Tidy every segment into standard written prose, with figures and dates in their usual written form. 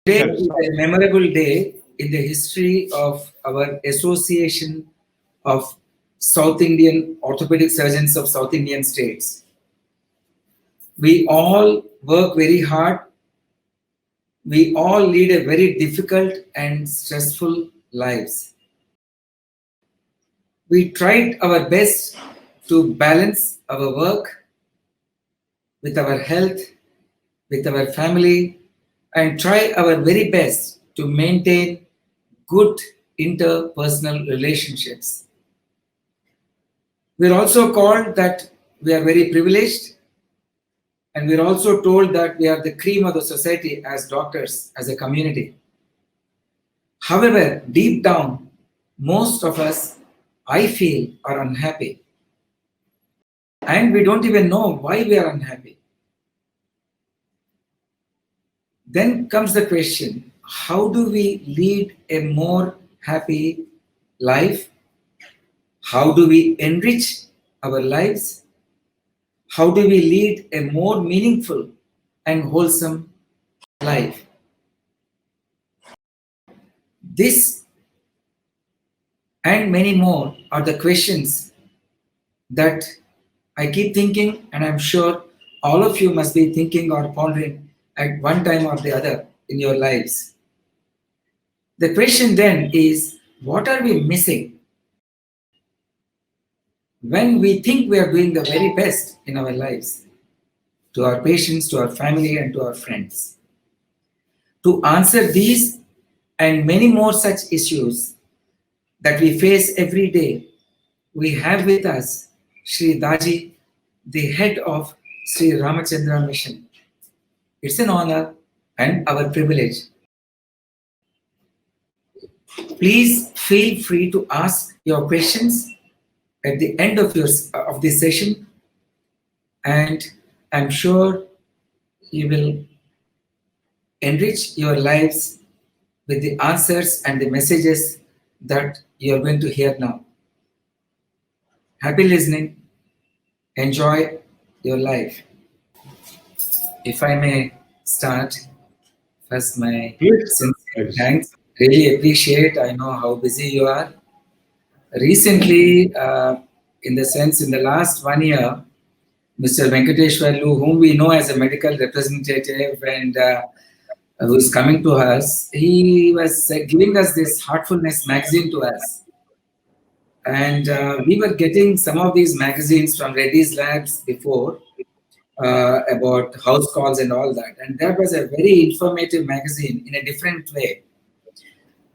Today is a memorable day in the history of our Association of South Indian Orthopedic Surgeons of South Indian States. We all work very hard. We all lead a very difficult and stressful lives. We tried our best to balance our work with our health, with our family, and try our very best to maintain good interpersonal relationships. We're also called that we are very privileged, and we're also told that we are the cream of the society as doctors, as a community. However, deep down, most of us, I feel, are unhappy. And we don't even know why we are unhappy. Then comes the question, how do we lead a more happy life? How do we enrich our lives? How do we lead a more meaningful and wholesome life? This and many more are the questions that I keep thinking, and I'm sure all of you must be thinking or pondering at one time or the other in your lives. The question then is, what are we missing when we think we are doing the very best in our lives, to our patients, to our family, and to our friends? To answer these and many more such issues that we face every day, we have with us Sri Daaji, the head of Sri Ramachandra Mission. It's an honor and our privilege. Please feel free to ask your questions at the end of this session, and I'm sure you will enrich your lives with the answers and the messages that you are going to hear now. Happy listening. Enjoy your life. If I may start, first my sincere thanks. Really appreciate. I know how busy you are. Recently, in the last 1 year, Mr. Venkateshwarlu, whom we know as a medical representative and who is coming to us, he was giving us this Heartfulness Magazine to us. And we were getting some of these magazines from Reddy's Labs before about house calls and all that. And that was a very informative magazine in a different way.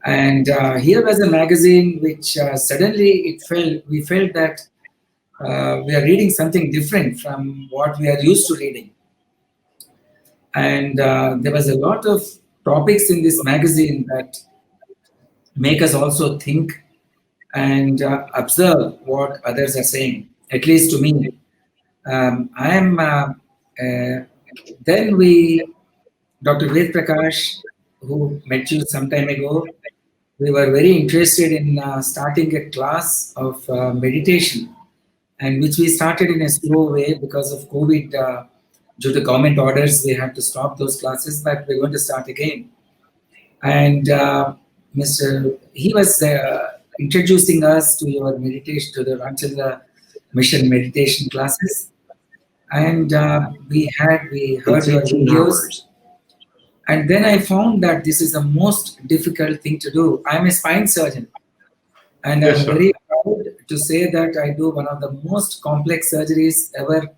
And here was a magazine which suddenly we felt that we are reading something different from what we are used to reading. And there was a lot of topics in this magazine that make us also think and observe what others are saying, at least to me. Then Dr. Ved Prakash, who met you some time ago, we were very interested in starting a class of meditation, and which we started in a slow way because of COVID. Due to government orders, we had to stop those classes, but we're going to start again. And he was introducing us to your meditation, to the Ramachandra Mission meditation classes. And we heard your videos. And then I found that this is the most difficult thing to do. I'm a spine surgeon. And I'm very proud to say that I do one of the most complex surgeries ever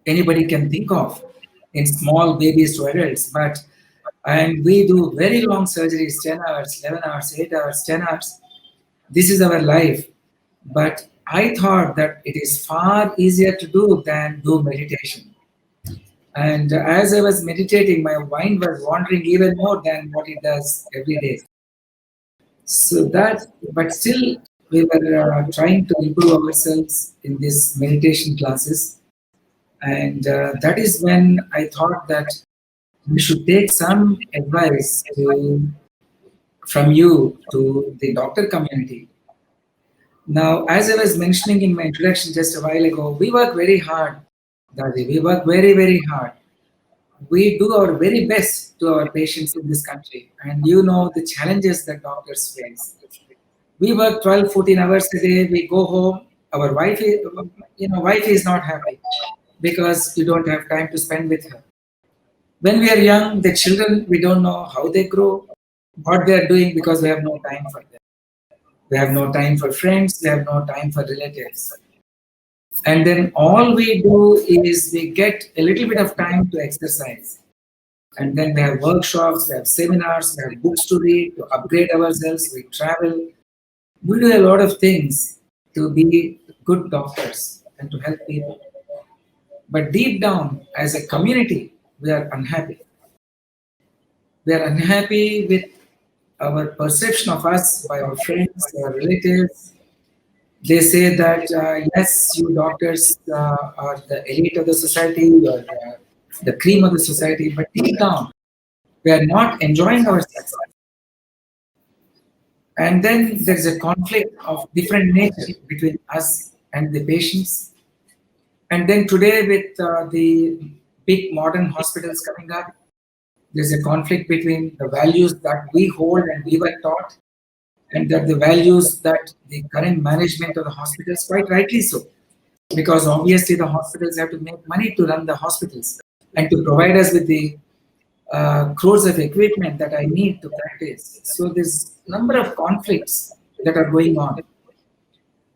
anybody can think of in small babies to adults. And we do very long surgeries, 10 hours, 11 hours, 8 hours, 10 hours. This is our life. But I thought that it is far easier to do than do meditation. And as I was meditating, my mind was wandering even more than what it does every day. But still, we were trying to improve ourselves in these meditation classes. And that is when I thought that we should take some advice from you to the doctor community. Now, as I was mentioning in my introduction just a while ago, we work very hard, Daaji. We work very, very hard. we do our very best to our patients in this country, and you know the challenges that doctors face. We work 12, 14 hours a day. We go home. Our wife is not happy because you don't have time to spend with her. When we are young, the children, we don't know how they grow, what they are doing because we have no time for them. We have no time for friends. We have no time for relatives. And then all we do is we get a little bit of time to exercise. And then we have workshops, we have seminars, we have books to read, to upgrade ourselves, we travel. We do a lot of things to be good doctors and to help people. But deep down, as a community, we are unhappy. We are unhappy with our perception of us by our friends, our relatives. They say that, yes, you doctors are the elite of the society, you are the cream of the society, but deep down, we are not enjoying our success. And then there is a conflict of different nature between us and the patients. And then today, with the big modern hospitals coming up, there's a conflict between the values that we hold and we were taught, and that the values that the current management of the hospitals, quite rightly so, because obviously the hospitals have to make money to run the hospitals and to provide us with the crores of equipment that I need to practice. So there's number of conflicts that are going on.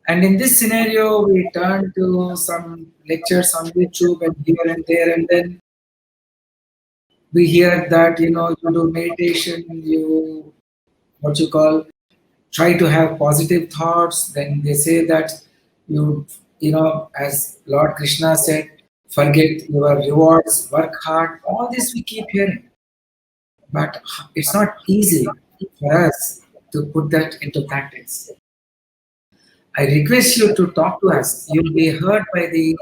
And in this scenario, we turn to some lectures on YouTube and here and there, and then we hear that you do meditation, you what you call try to have positive thoughts. Then they say that as Lord Krishna said, forget your rewards, work hard. All this we keep hearing, but it's not easy for us to put that into practice. I request you to talk to us. You'll be heard by the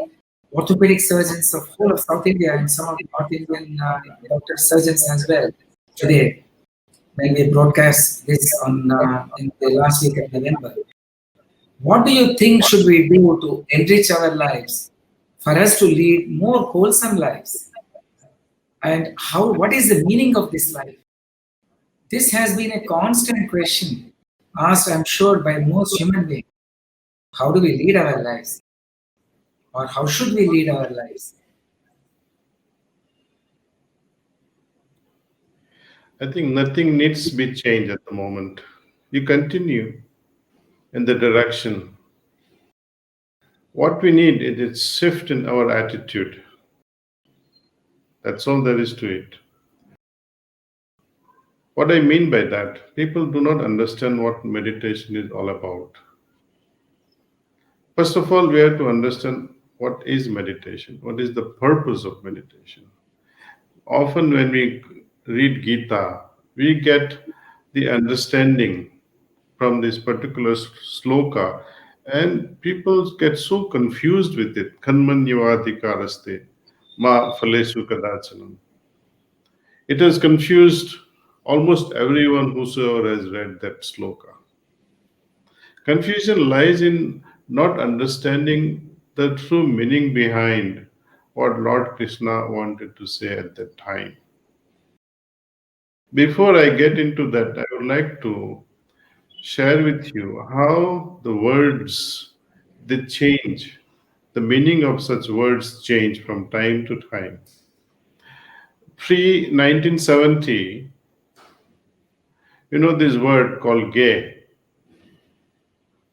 orthopedic surgeons of whole of South India and some of the North Indian doctor surgeons as well today when we broadcast this on in the last week of November. What do you think should we do to enrich our lives for us to lead more wholesome lives? And what is the meaning of this life? This has been a constant question asked, I'm sure, by most human beings. How do we lead our lives? Or how should we lead our lives? I think nothing needs to be changed at the moment. You continue in the direction. What we need is a shift in our attitude. That's all there is to it. What I mean by that, people do not understand what meditation is all about. First of all, we have to understand what is meditation, what is the purpose of meditation. Often, when we read Gita, we get the understanding from this particular sloka, and people get so confused with it. Kanmanyavadikaraste, ma phalesu kadachanam. It has confused almost everyone whosoever has read that sloka. Confusion lies in not understanding the true meaning behind what Lord Krishna wanted to say at that time. Before I get into that, I would like to share with you how the words they change. The meaning of such words change from time to time. Pre 1970, this word called gay.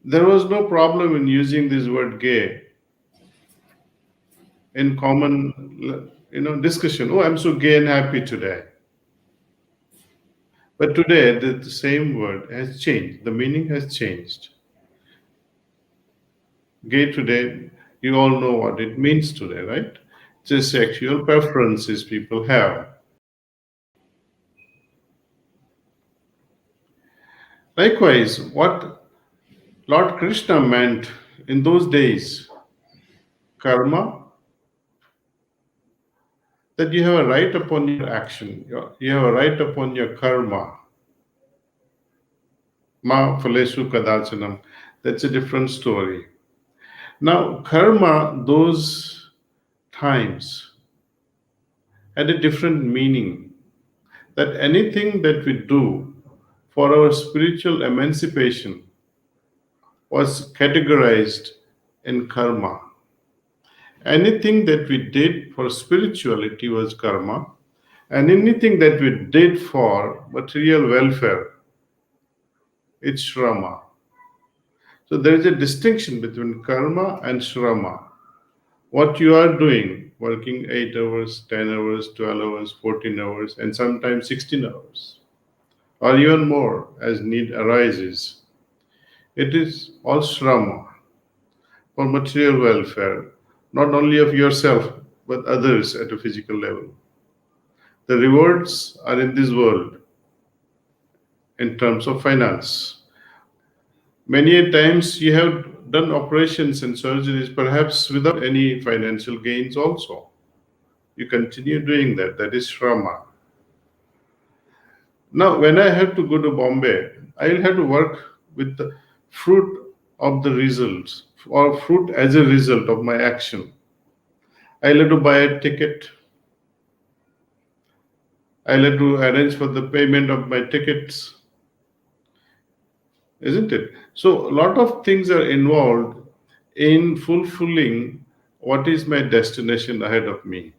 There was no problem in using this word gay in common, discussion. Oh, I'm so gay and happy today. But today, the same word has changed. The meaning has changed. Gay today, you all know what it means today, right? Just sexual preferences people have. Likewise, what Lord Krishna meant in those days, karma, that you have a right upon your action, you have a right upon your karma. Ma phalesu kadachanam. That's a different story. Now, karma, those times, and a different meaning. That anything that we do for our spiritual emancipation was categorized in karma. Anything that we did for spirituality was karma, and anything that we did for material welfare, it's shrama. So there is a distinction between karma and shrama. What you are doing, working 8 hours, 10 hours, 12 hours, 14 hours, and sometimes 16 hours, or even more as need arises, it is all shrama for material welfare, not only of yourself, but others at a physical level. The rewards are in this world in terms of finance. Many a times you have done operations and surgeries perhaps without any financial gains also. You continue doing that. That is Shrama. Now, when I have to go to Bombay, I will have to work with the fruit of the results or fruit as a result of my action. I'll have to buy a ticket. I'll have to arrange for the payment of my tickets, isn't it? So, a lot of things are involved in fulfilling what is my destination ahead of me,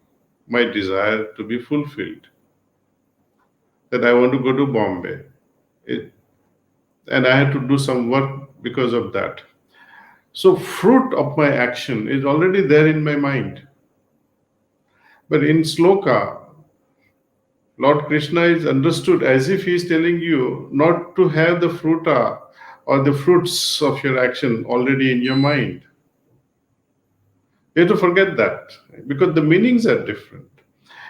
my desire to be fulfilled, that I want to go to Bombay. It, and I have to do some work because of that. So, fruit of my action is already there in my mind. But in sloka, Lord Krishna is understood as if he is telling you not to have the fruta or the fruits of your action already in your mind. You have to forget that because the meanings are different.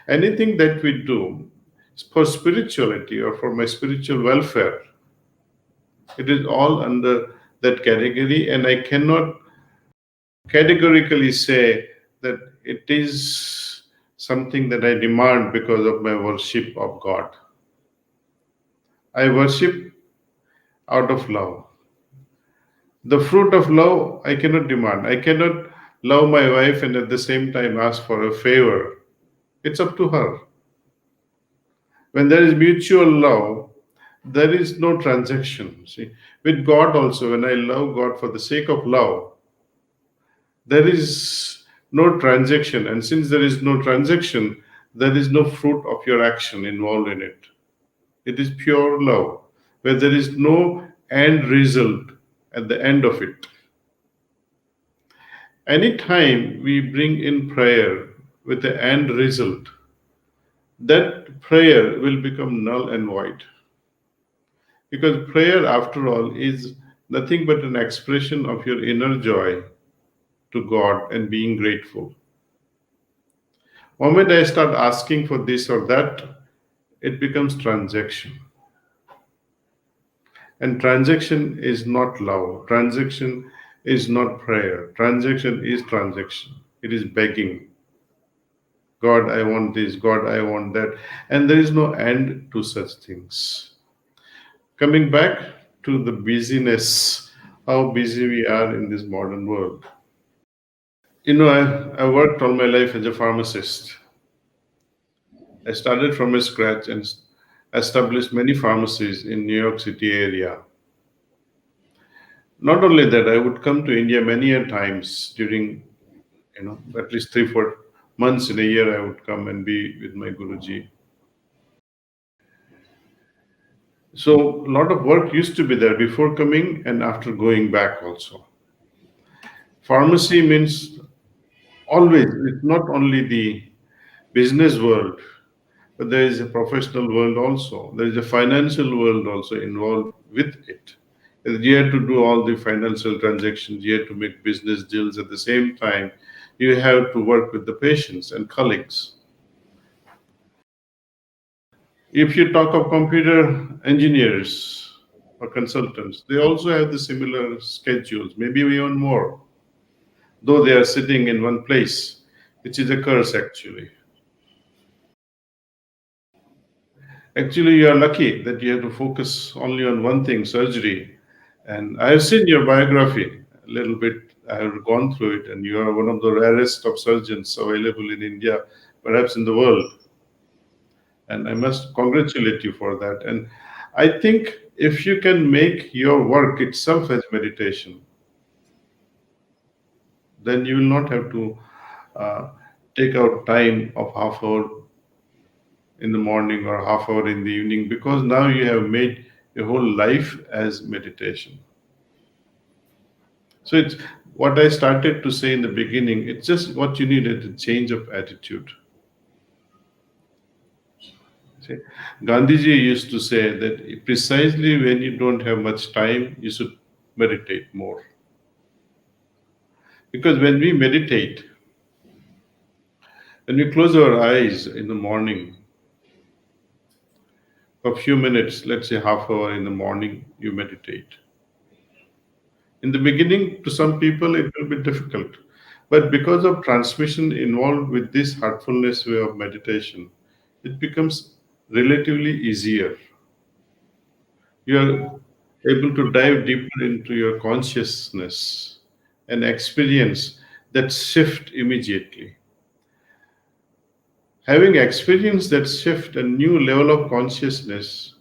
Anything that we do for spirituality or for my spiritual welfare, it is all under that category, and I cannot categorically say that it is something that I demand because of my worship of God. I worship out of love. The fruit of love I cannot demand. I cannot love my wife and at the same time ask for a favor. It's up to her. When there is mutual love, there is no transaction. See, with God also, when I love God for the sake of love, there is no transaction. And since there is no transaction, there is no fruit of your action involved in it. It is pure love, where there is no end result at the end of it. Anytime we bring in prayer with the end result, that prayer will become null and void. Because prayer, after all, is nothing but an expression of your inner joy to God and being grateful. Moment I start asking for this or that, it becomes transaction. And transaction is not love. Transaction is not prayer. Transaction is transaction. It is begging. God, I want this. God, I want that. And there is no end to such things. Coming back to the busyness, how busy we are in this modern world. I worked all my life as a pharmacist. I started from a scratch and established many pharmacies in New York City area. Not only that, I would come to India many a times during, at least 3 4 months in a year. I would come and be with my Guruji. So a lot of work used to be there before coming and after going back also. Pharmacy means always, it's not only the business world, but there is a professional world also. There is a financial world also involved with it. And you have to do all the financial transactions, you have to make business deals at the same time. You have to work with the patients and colleagues. If you talk of computer engineers or consultants, they also have the similar schedules, maybe even more, though they are sitting in one place, which is a curse actually. Actually, you are lucky that you have to focus only on one thing, surgery. And I have seen your biography a little bit. I have gone through it, and you are one of the rarest of surgeons available in India, perhaps in the world. And I must congratulate you for that. And I think if you can make your work itself as meditation, then you will not have to uh, take out time of half hour in the morning or half hour in the evening, because now you have made your whole life as meditation. So it's what I started to say in the beginning. It's just what you need is a change of attitude. See, Gandhiji used to say that precisely when you don't have much time, you should meditate more. Because when we meditate, when we close our eyes in the morning, for a few minutes, let's say half hour in the morning, you meditate. In the beginning, to some people, it will be difficult. But because of transmission involved with this heartfulness way of meditation, it becomes relatively easier. You are able to dive deeper into your consciousness and experience that shift immediately. Having experienced that shift and new level of consciousness,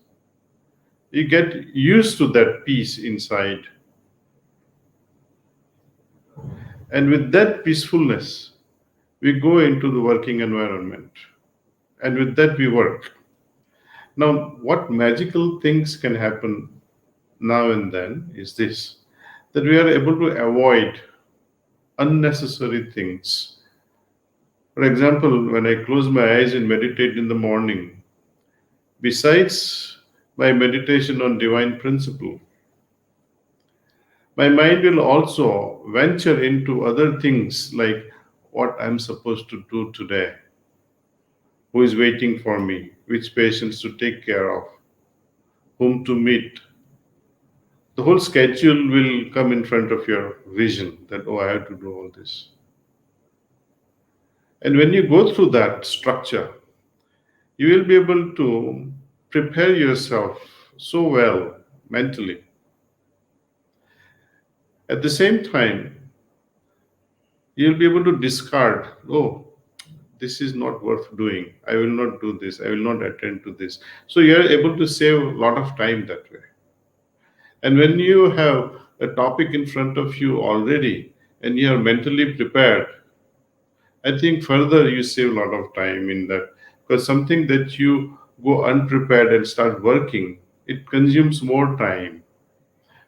you get used to that peace inside. And with that peacefulness, we go into the working environment. And with that, we work. Now, what magical things can happen now and then is this, that we are able to avoid unnecessary things. For example, when I close my eyes and meditate in the morning, besides my meditation on divine principle, my mind will also venture into other things like what I'm supposed to do today, who is waiting for me, which patients to take care of, whom to meet. The whole schedule will come in front of your vision that, oh, I have to do all this. And when you go through that structure, you will be able to prepare yourself so well mentally. At the same time, you'll be able to discard, oh, this is not worth doing. I will not do this. I will not attend to this. So you're able to save a lot of time that way. And when you have a topic in front of you already and you are mentally prepared, I think further you save a lot of time in that, because something that you go unprepared and start working, it consumes more time.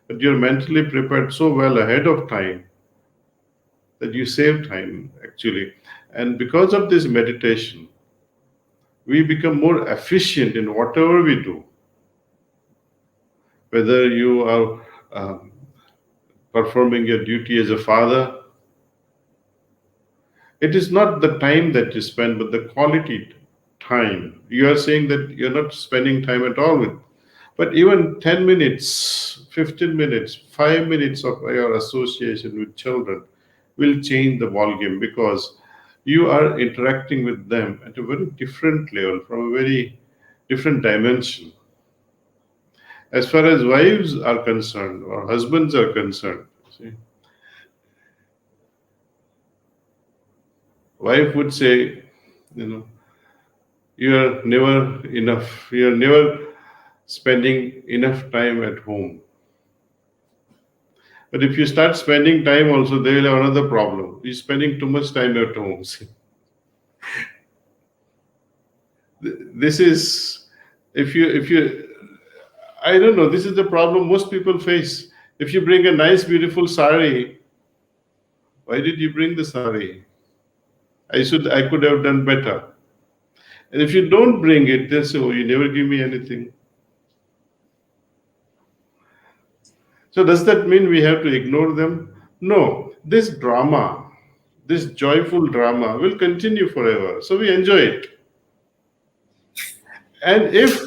But you're mentally prepared so well ahead of time that you save time actually. And because of this meditation, we become more efficient in whatever we do. Whether you are performing your duty as a father, it is not the time that you spend, but the quality time. You are saying that you're not spending time at all with, but even 10 minutes, 15 minutes, 5 minutes of your association with children will change the ballgame, because you are interacting with them at a very different level, from a very different dimension. As far as wives are concerned or husbands are concerned, see, wife would say, you know, you are never enough. You are never spending enough time at home. But if you start spending time also, they will have another problem. You're spending too much time at home. See, this is, if you I don't know, this is the problem most people face. If you bring a nice, beautiful sari, why did you bring the sari? I could have done better. And if you don't bring it, they'll say, oh, you never give me anything. So does that mean we have to ignore them? No. This drama, this joyful drama will continue forever. So we enjoy it. And if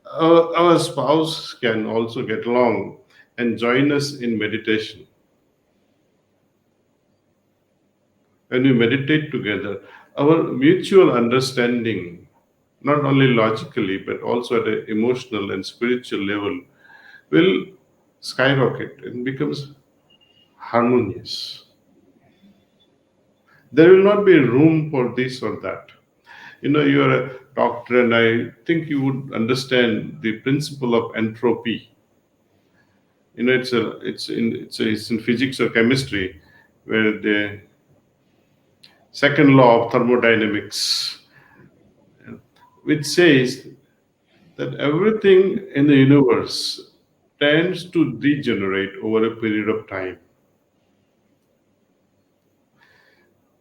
our spouse can also get along and join us in meditation, when we meditate together, our mutual understanding, not only logically, but also at an emotional and spiritual level, will skyrocket and becomes harmonious. There will not be room for this or that. You know, you are doctor, and I think you would understand the principle of entropy. It's in physics or chemistry, where the second law of thermodynamics, which says that everything in the universe tends to degenerate over a period of time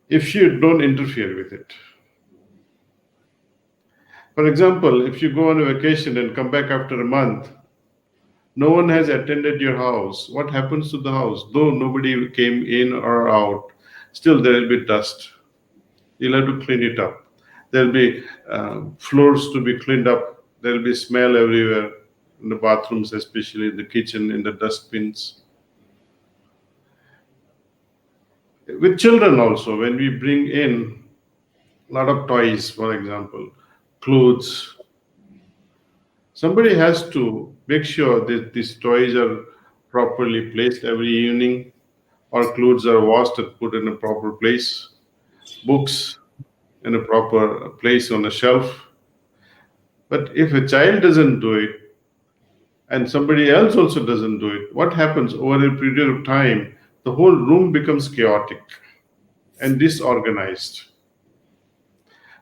if you don't interfere with it. For example, if you go on a vacation and come back after a month, no one has attended your house. What happens to the house? Though nobody came in or out, still there will be dust. You'll have to clean it up. There'll be floors to be cleaned up. There'll be smell everywhere in the bathrooms, especially in the kitchen, in the dustbins. With children also, when we bring in a lot of toys, for example, clothes, somebody has to make sure that these toys are properly placed every evening, or clothes are washed and put in a proper place, books in a proper place on a shelf. But if a child doesn't do it and somebody else also doesn't do it, what happens over a period of time? The whole room becomes chaotic and disorganized.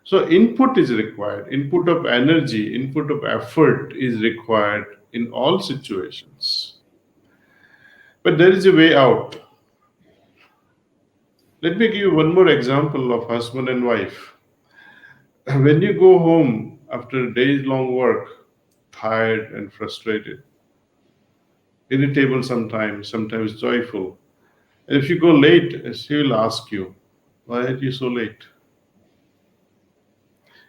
So, input is required, input of energy, input of effort is required in all situations. But there is a way out. Let me give you one more example of husband and wife. When you go home after a day's long work, tired and frustrated, irritable sometimes, sometimes joyful, and if you go late, she will ask you, why are you so late?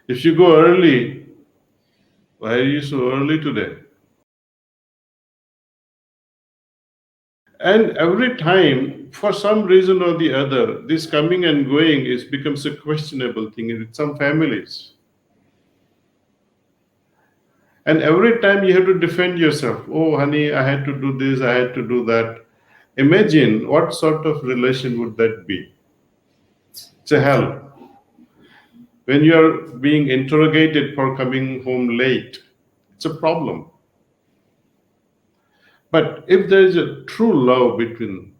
If you go early, why are you so early today? And every time, for some reason or the other, this coming and going is becomes a questionable thing in some families. And every time you have to defend yourself. Oh, honey, I had to do this, I had to do that. Imagine what sort of relation would that be? It's a hell. When you are being interrogated for coming home late, it's a problem. But if there is a true love between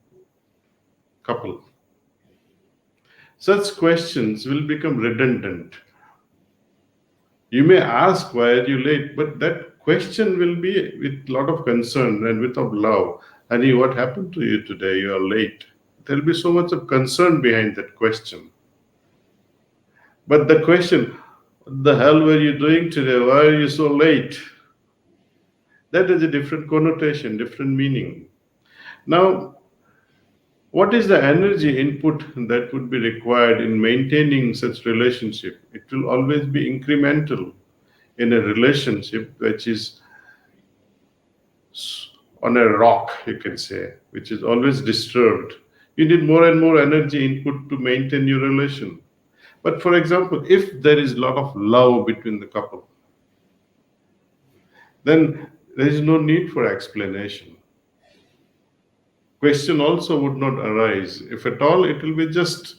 couple, such questions will become redundant. You may ask, why are you late? But that question will be with a lot of concern and with of love. Honey, what happened to you today? You are late. There will be so much of concern behind that question. But the question, what the hell were you doing today? Why are you so late? That is a different connotation, different meaning. Now, what is the energy input that would be required in maintaining such relationship? It will always be incremental in a relationship which is on a rock, you can say, which is always disturbed. You need more and more energy input to maintain your relation. But for example, if there is a lot of love between the couple, then there is no need for explanation. Question also would not arise. If at all, it will be just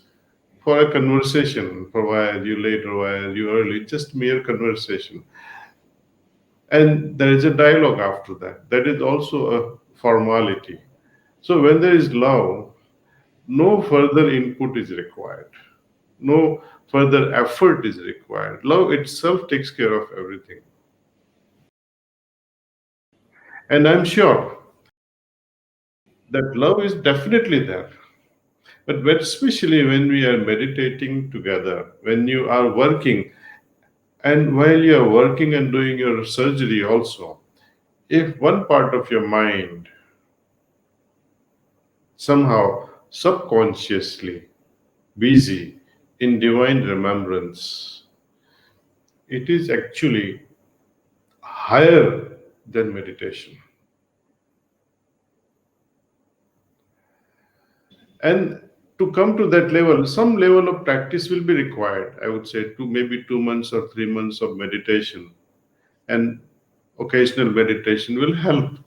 for a conversation, for why are you late or why are you early, just mere conversation. And there is a dialogue after that. That is also a formality. So when there is love, no further input is required. No further effort is required. Love itself takes care of everything. And I'm sure that love is definitely there. But especially when we are meditating together, when you are working, and while you are working and doing your surgery also, if one part of your mind somehow subconsciously busy in divine remembrance, it is actually higher than meditation. And to come to that level, some level of practice will be required. I would say maybe 2 months or 3 months of meditation, and occasional meditation will help.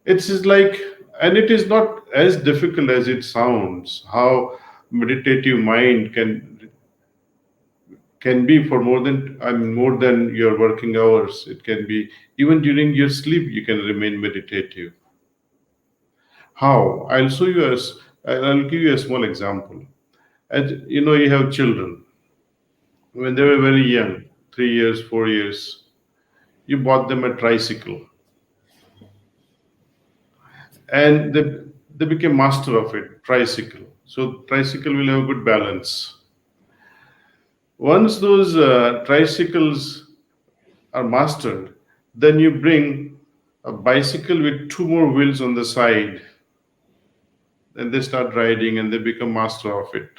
It's just like, and it is not as difficult as it sounds. How meditative mind can Can be for more than your working hours. It can be even during your sleep. You can remain meditative. How? I'll show you as I'll give you a small example. And you know, you have children. When they were very young, 3 years, 4 years, you bought them a tricycle, and they became master of it. Tricycle. So tricycle will have good balance. Once those tricycles are mastered, then you bring a bicycle with two more wheels on the side, and they start riding and they become master of it.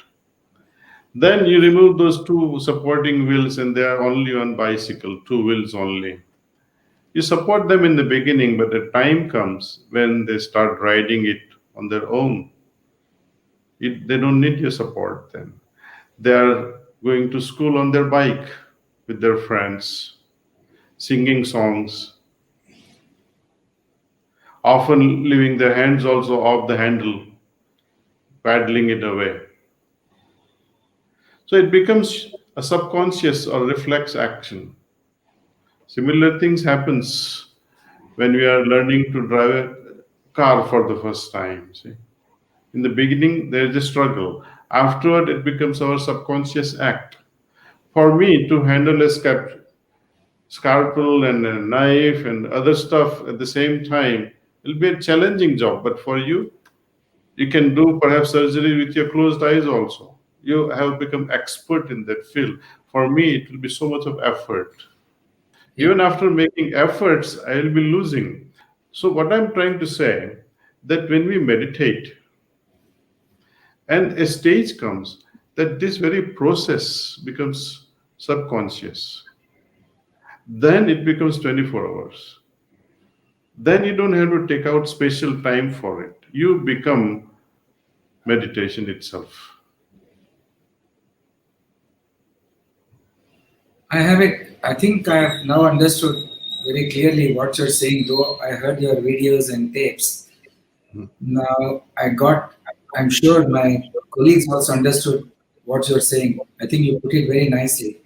Then you remove those two supporting wheels and they are only on bicycle, two wheels only. You support them in the beginning, but the time comes when they start riding it on their own. They don't need your support then. They are going to school on their bike with their friends, singing songs, often leaving their hands also off the handle, paddling it away. So it becomes a subconscious or reflex action. Similar things happens when we are learning to drive a car for the first time. See? In the beginning, there is a struggle. Afterward, it becomes our subconscious act. For me to handle a scalpel and a knife and other stuff at the same time will be a challenging job. But for you, you can do perhaps surgery with your closed eyes also. You have become expert in that field. For me, it will be so much of effort. Yeah. Even after making efforts, I will be losing. So, what I'm trying to say that when we meditate, and a stage comes that this very process becomes subconscious, then it becomes 24 hours. Then you don't have to take out special time for it. You become meditation itself. I have it. I think I have now understood very clearly what you're saying, though I heard your videos and tapes. Now I'm sure my colleagues also understood what you're saying. I think you put it very nicely.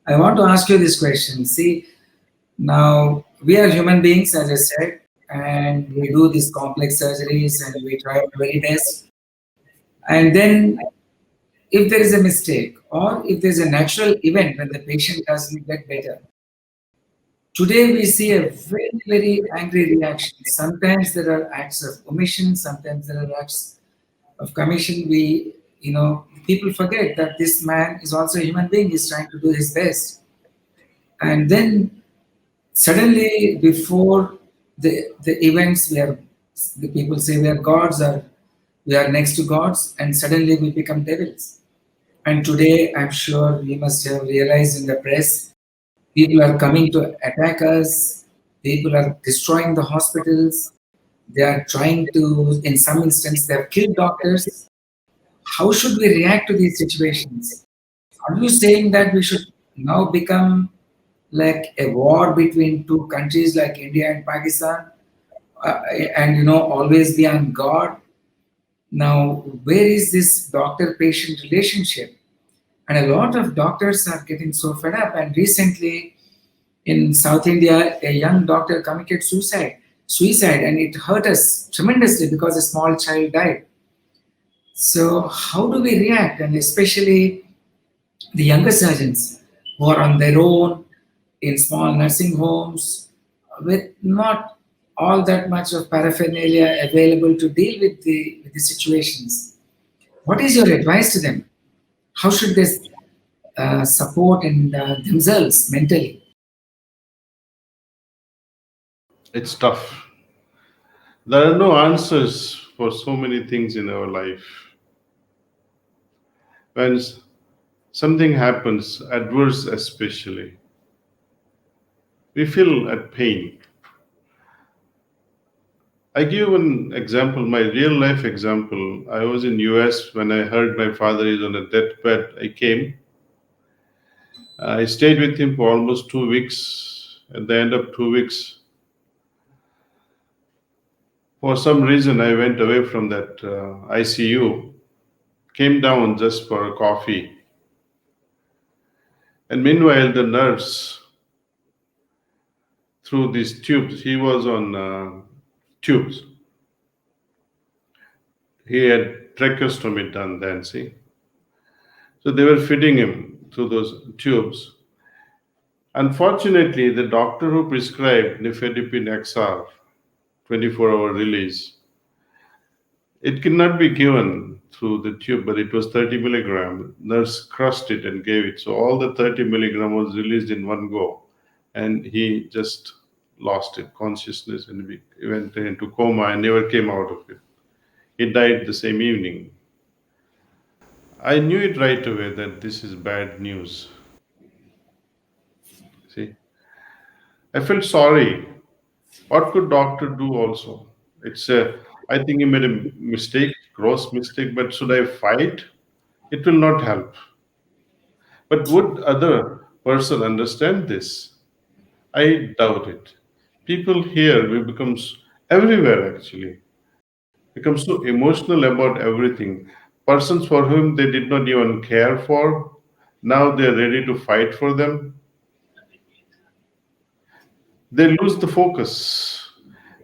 I want to ask you this question. See, now we are human beings, as I said, and we do these complex surgeries and we try our very best. And then, if there is a mistake or if there's a natural event when the patient doesn't get better, today we see a very, very angry reaction. Sometimes there are acts of omission, sometimes there are acts of commission. People forget that this man is also a human being, he's trying to do his best. And then suddenly, before the events, the people say we are gods or we are next to gods, and suddenly we become devils. And today, I'm sure we must have realized in the press, people are coming to attack us, people are destroying the hospitals, they are trying to, in some instance, they have killed doctors. How should we react to these situations? Are you saying that we should now become like a war between two countries like India and Pakistan, and always be on guard? Now, where is this doctor-patient relationship? And a lot of doctors are getting so fed up. And recently, in South India, a young doctor committed suicide, and it hurt us tremendously because a small child died. So, how do we react? And especially the younger surgeons who are on their own in small nursing homes with not all that much of paraphernalia available to deal with the situations. What is your advice to them? How should they support and themselves mentally? It's tough. There are no answers for so many things in our life. When something happens, adverse especially, we feel at pain. I give one example, my real life example. I was in US when I heard my father is on a deathbed. I came. I stayed with him for almost 2 weeks. At the end of 2 weeks, for some reason, I went away from that ICU, came down just for a coffee. And meanwhile, the nurse, through these tubes, he was on tubes. He had tracheostomy done then, see. So they were feeding him through those tubes. Unfortunately, the doctor who prescribed nifedipine XR, 24-hour release, it cannot be given through the tube, but it was 30 milligram. Nurse crushed it and gave it. So all the 30 milligram was released in one go. And he just lost it, consciousness, and he went into coma and never came out of it. He died the same evening. I knew it right away that this is bad news. See, I felt sorry. What could doctor do also? It's a, I think he made a mistake, gross mistake, but should I fight? It will not help. But would other person understand this? I doubt it. People here we becomes everywhere actually become so emotional about everything. Persons for whom they did not even care for, now they're ready to fight for them. They lose the focus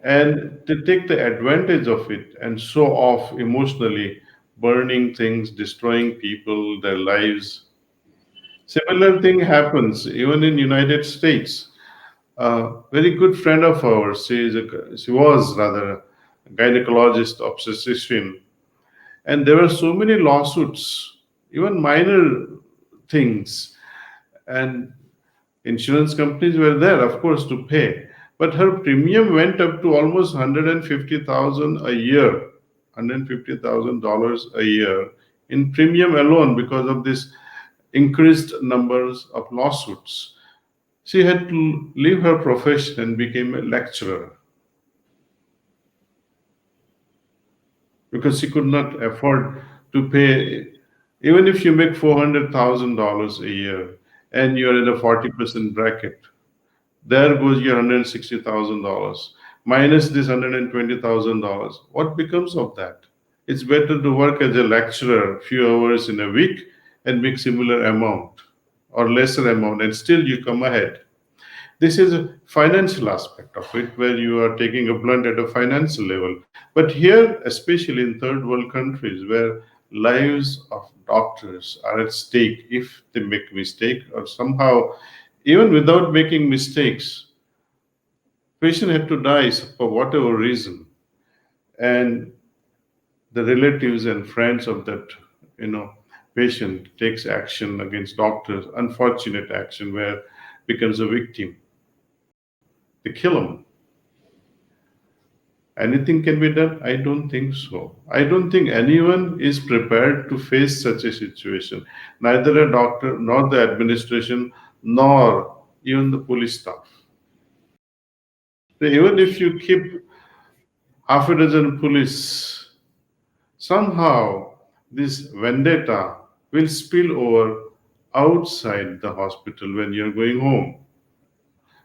and they take the advantage of it and show off emotionally, burning things, destroying people, their lives. Similar thing happens even in United States. A very good friend of ours, she was rather a gynecologist, obstetrician, and there were so many lawsuits, even minor things, and insurance companies were there, of course, to pay. But her premium went up to almost 150,000 a year, $150,000 a year in premium alone because of this increased numbers of lawsuits. She had to leave her profession and became a lecturer because she could not afford to pay. Even if you make $400,000 a year and you're in a 40% bracket, there goes your $160,000 minus this $120,000. What becomes of that? It's better to work as a lecturer a few hours in a week and make similar amount or lesser amount, and still you come ahead. This is a financial aspect of it where you are taking a blunt at a financial level. But here, especially in third world countries where lives of doctors are at stake if they make mistake or somehow, even without making mistakes, patient had to die for whatever reason, and the relatives and friends of that, you know, patient takes action against doctors, unfortunate action where becomes a victim. They kill him. Anything can be done? I don't think so. I don't think anyone is prepared to face such a situation. Neither a doctor, nor the administration, nor even the police staff. So even if you keep half a dozen police, somehow this vendetta will spill over outside the hospital when you're going home,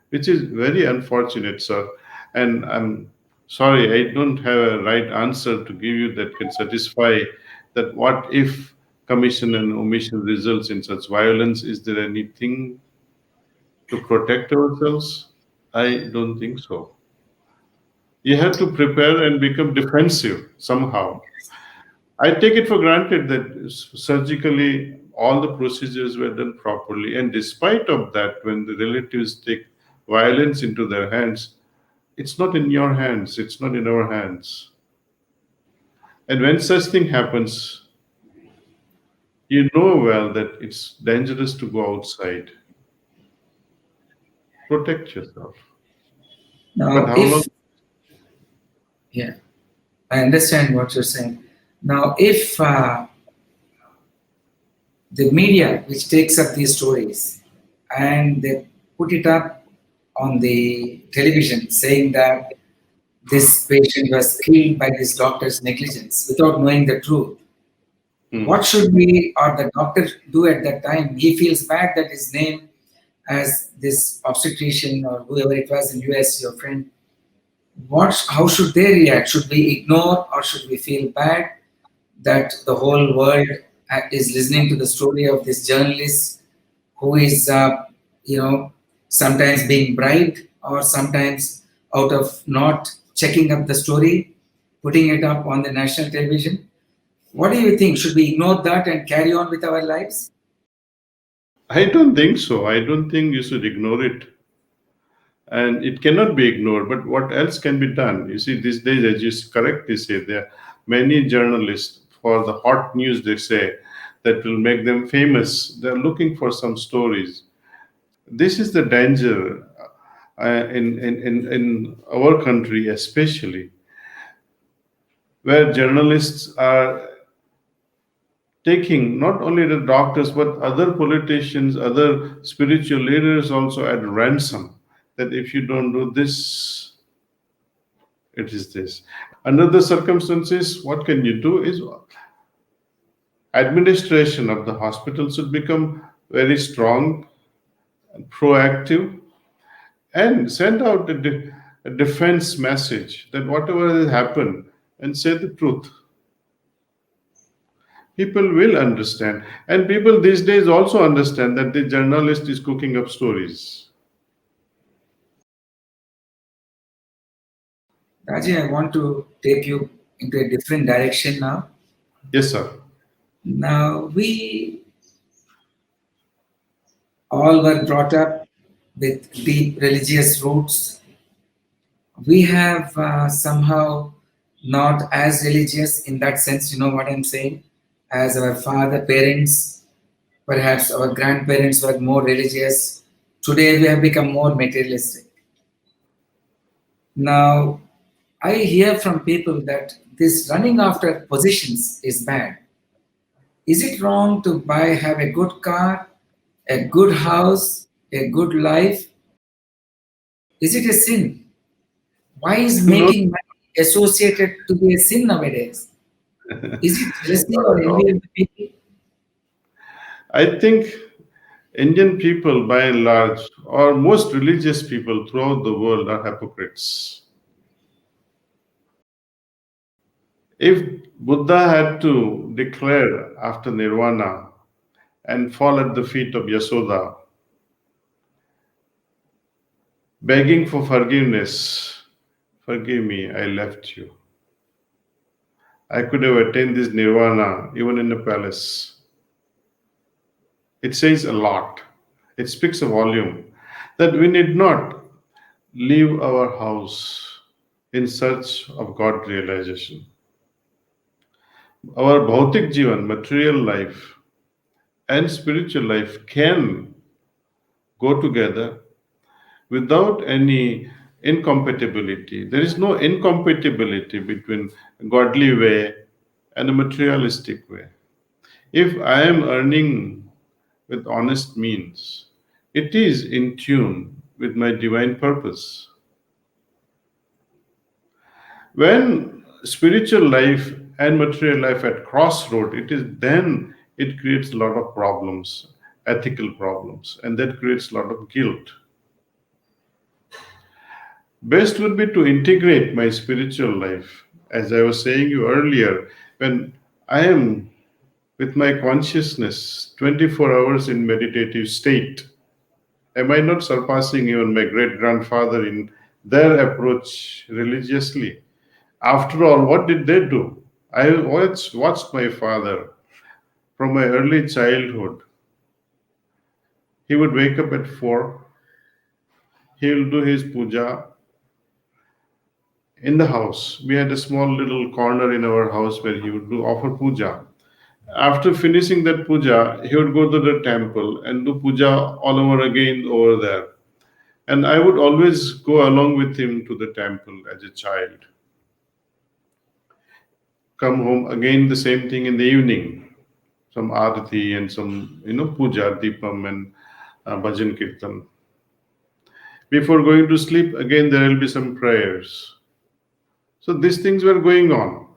which is very unfortunate, sir. And I'm sorry, I don't have a right answer to give you that can satisfy that what if commission and omission results in such violence. Is there anything to protect ourselves? I don't think so. You have to prepare and become defensive somehow. I take it for granted that surgically all the procedures were done properly, and despite of that, when the relatives take violence into their hands, it's not in your hands, it's not in our hands. And when such thing happens, you know well that it's dangerous to go outside. Protect yourself. But Now, how long? if, yeah, I understand what you're saying. Now, if the media which takes up these stories and they put it up on the television saying that this patient was killed by this doctor's negligence without knowing the truth, what Hmm. should we or the doctor do at that time? He feels bad that his name as this obstetrician or whoever it was in US, your friend, how should they react? Should we ignore or should we feel bad that the whole world is listening to the story of this journalist who is, sometimes being bribed or sometimes out of not checking up the story, putting it up on the national television. What do you think? Should we ignore that and carry on with our lives? I don't think so. I don't think you should ignore it. And it cannot be ignored. But what else can be done? You see, these days, as you correctly say, there are many journalists for the hot news, they say, that will make them famous. They're looking for some stories. This is the danger in our country, especially, where journalists are taking not only the doctors but other politicians, other spiritual leaders also at ransom. That if you don't do this, it is this. Under the circumstances, what can you do is administration of the hospital should become very strong and proactive and send out a defense message that whatever has happened and say the truth. People will understand. And people these days also understand that the journalist is cooking up stories. Raji, I want to take you into a different direction now. Yes, sir. Now, we all were brought up with deep religious roots. We have somehow not as religious in that sense, you know what I'm saying? As our father, parents, perhaps our grandparents were more religious. Today we have become more materialistic. Now, I hear from people that this running after positions is bad. Is it wrong to have a good car, a good house, a good life? Is it a sin? Why is No, making money associated to be a sin nowadays? Is it jealousy not or at all. envy of the people? I think Indian people, by and large, or most religious people throughout the world, are hypocrites. If Buddha had to declare after Nirvana and fall at the feet of Yasoda, begging for forgiveness, forgive me, I left you. I could have attained this Nirvana even in a palace. It says a lot. It speaks a volume that we need not leave our house in search of God realization. Our bhautik jivan, material life, and spiritual life can go together without any incompatibility. There is no incompatibility between godly way and a materialistic way. If I am earning with honest means, it is in tune with my divine purpose. When spiritual life and material life at crossroad, it is then it creates a lot of problems, ethical problems, and that creates a lot of guilt. Best would be to integrate my spiritual life. As I was saying you earlier, when I am with my consciousness 24 hours in meditative state, am I not surpassing even my great grandfather in their approach religiously? After all, what did they do? I watched my father from my early childhood. He would wake up at 4, he will do his puja in the house. We had a small little corner in our house where he would do offer puja. After finishing that puja, he would go to the temple and do puja all over again over there. And I would always go along with him to the temple as a child. Come home again, the same thing in the evening. Some arati and some, puja, deepam and bhajan kirtan. Before going to sleep, again there will be some prayers. So these things were going on.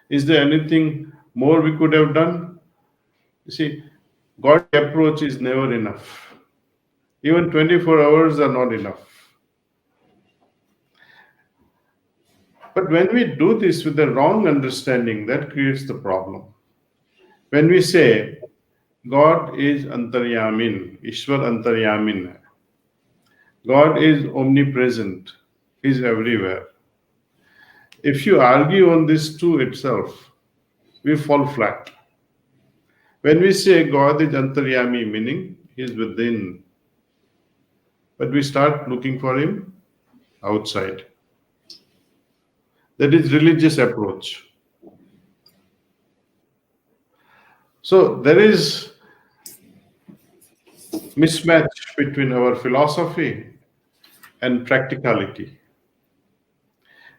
Is there anything more we could have done? You see, God's approach is never enough. Even 24 hours are not enough. But when we do this with the wrong understanding, that creates the problem. When we say God is Antaryamin, Ishwar Antaryamin. God is omnipresent, He's everywhere. If you argue on this two itself, we fall flat. When we say God is Antaryami, meaning He's within, but we start looking for Him outside. That is religious approach. So there is mismatch between our philosophy and practicality.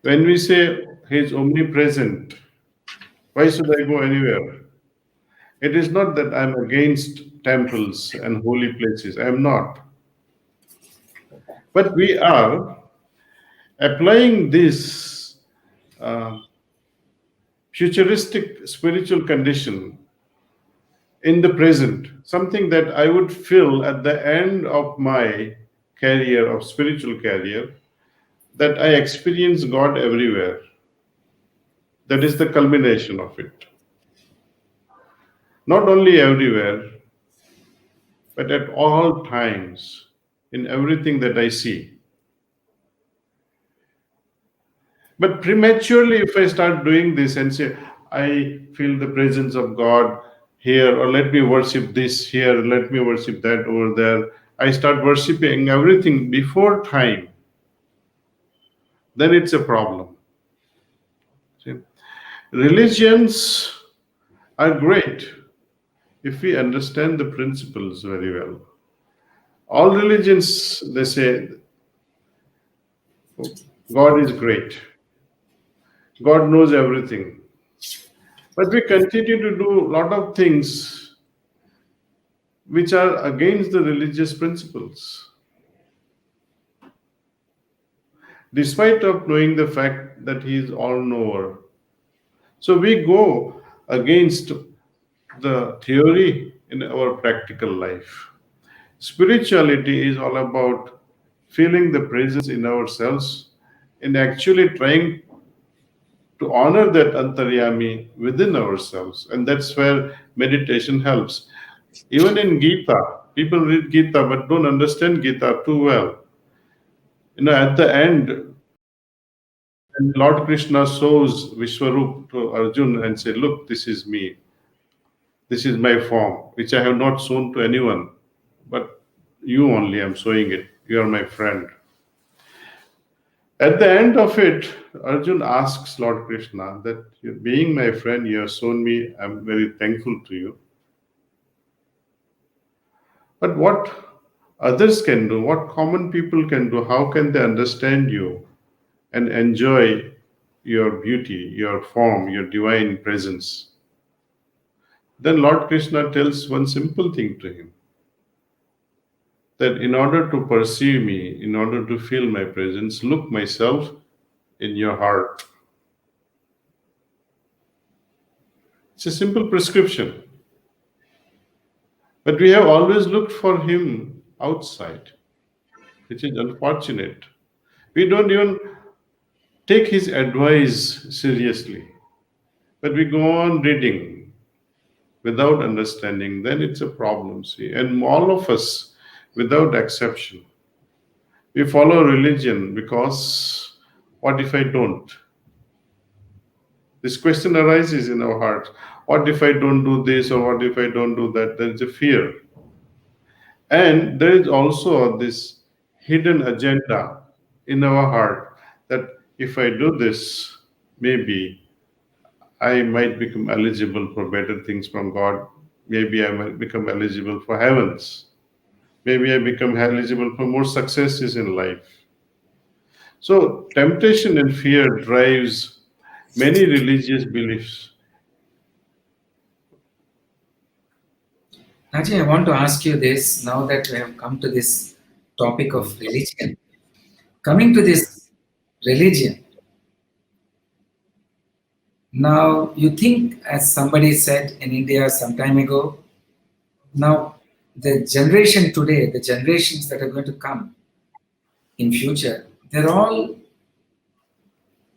When we say He is omnipresent, why should I go anywhere? It is not that I'm against temples and holy places. I am not. But we are applying this uh, futuristic spiritual condition in the present, something that I would feel at the end of my career, of spiritual career, that I experience God everywhere. That is the culmination of it. Not only everywhere, but at all times, in everything that I see. But prematurely, if I start doing this and say, I feel the presence of God here, or let me worship this here, let me worship that over there, I start worshiping everything before time, then it's a problem. See? Religions are great if we understand the principles very well. All religions, they say, God is great, God knows everything. But we continue to do a lot of things which are against the religious principles, despite of knowing the fact that he is all knower. So we go against the theory in our practical life. Spirituality is all about feeling the presence in ourselves and actually trying to honor that antaryami within ourselves. And that's where meditation helps. Even in Gita, people read Gita but don't understand Gita too well. At the end, when Lord Krishna shows Vishwarup to Arjun and say, look, this is me. This is my form, which I have not shown to anyone, but you only am showing it. You are my friend. At the end of it, Arjun asks Lord Krishna that being my friend, you have shown me, I'm very thankful to you. But what others can do, what common people can do, how can they understand you and enjoy your beauty, your form, your divine presence? Then Lord Krishna tells one simple thing to him, that in order to perceive me, in order to feel my presence, look myself in your heart. It's a simple prescription. But we have always looked for him outside, which is unfortunate. We don't even take his advice seriously, but we go on reading without understanding, then it's a problem, see. And all of us, without exception, we follow religion because what if I don't? This question arises in our hearts. What if I don't do this, or what if I don't do that? There is a fear. And there is also this hidden agenda in our heart that if I do this, maybe I might become eligible for better things from God. Maybe I might become eligible for heavens. Maybe I become eligible for more successes in life. So temptation and fear drives many religious beliefs. Daaji, I want to ask you this now that we have come to this topic of religion. Coming to this religion, now you think, as somebody said in India some time ago, now the generation today, the generations that are going to come in future, they're all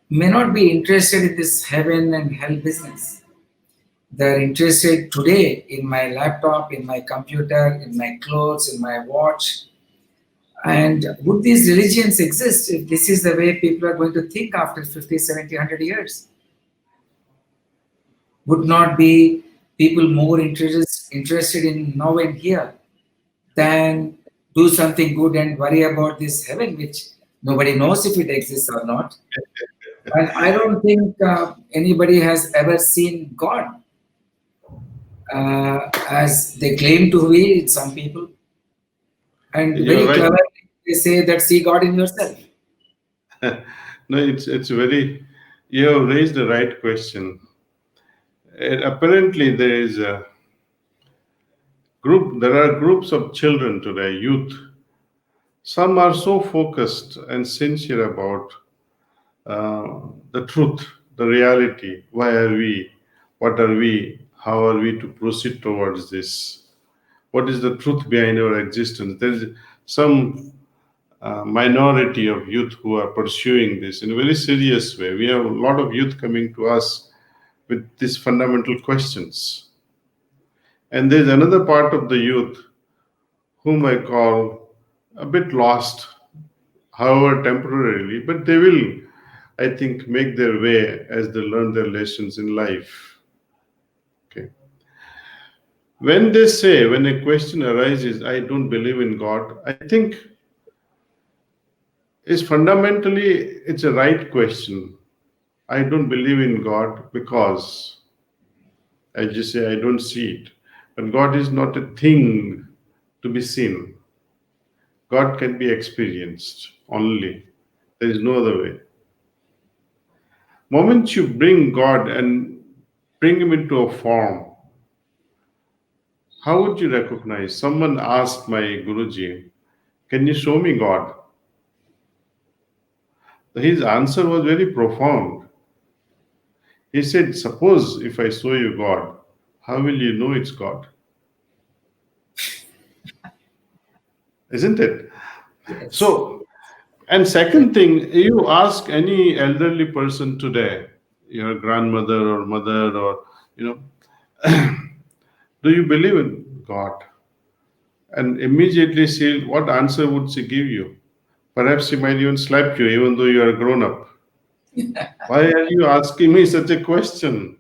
may not be interested in this heaven and hell business. They're interested today in my laptop, in my computer, in my clothes, in my watch. And would these religions exist if this is the way people are going to think after 50, 70, 100 years? Would not be people more interested in now and here than do something good and worry about this heaven, which nobody knows if it exists or not. And I don't think anybody has ever seen God as they claim to be, some people. And You're very right. clever, they say that see God in yourself. No, it's very. You have raised the right question. Apparently, there is a group. There are groups of children today, youth. Some are so focused and sincere about the truth, the reality. Why are we? What are we? How are we to proceed towards this? What is the truth behind our existence? There is some minority of youth who are pursuing this in a very serious way. We have a lot of youth coming to us with these fundamental questions. And there's another part of the youth whom I call a bit lost, however temporarily, but they will, I think, make their way as they learn their lessons in life. Okay. When they say, when a question arises, I don't believe in God, I think is fundamentally it's a right question. I don't believe in God because I just say I don't see it. But God is not a thing to be seen. God can be experienced only. There is no other way. Moment you bring God and bring him into a form, how would you recognize? Someone asked my Guruji, can you show me God? His answer was very profound. He said, suppose if I show you God, how will you know it's God? Isn't it? Yes. So, and second thing, you ask any elderly person today, your grandmother or mother, or, you know, do you believe in God? And immediately she, what answer would she give you? Perhaps she might even slap you, even though you are grown up. Why are you asking me such a question?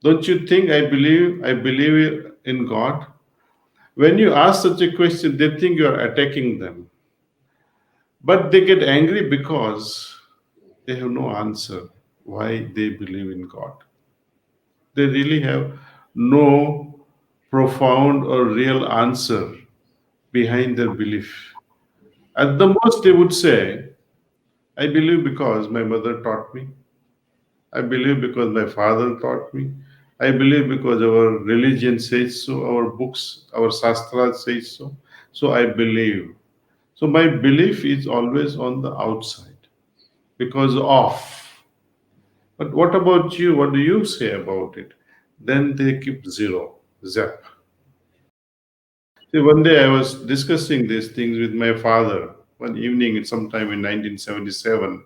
Don't you think I believe in God? When you ask such a question, they think you are attacking them. But they get angry because they have no answer why they believe in God. They really have no profound or real answer behind their belief. At the most, they would say, I believe because my mother taught me. I believe because my father taught me. I believe because our religion says so, our books, our sastras say so. So I believe. So my belief is always on the outside because of. But what about you? What do you say about it? Then they keep zero, zap. See, one day I was discussing these things with my father one evening, sometime in 1977.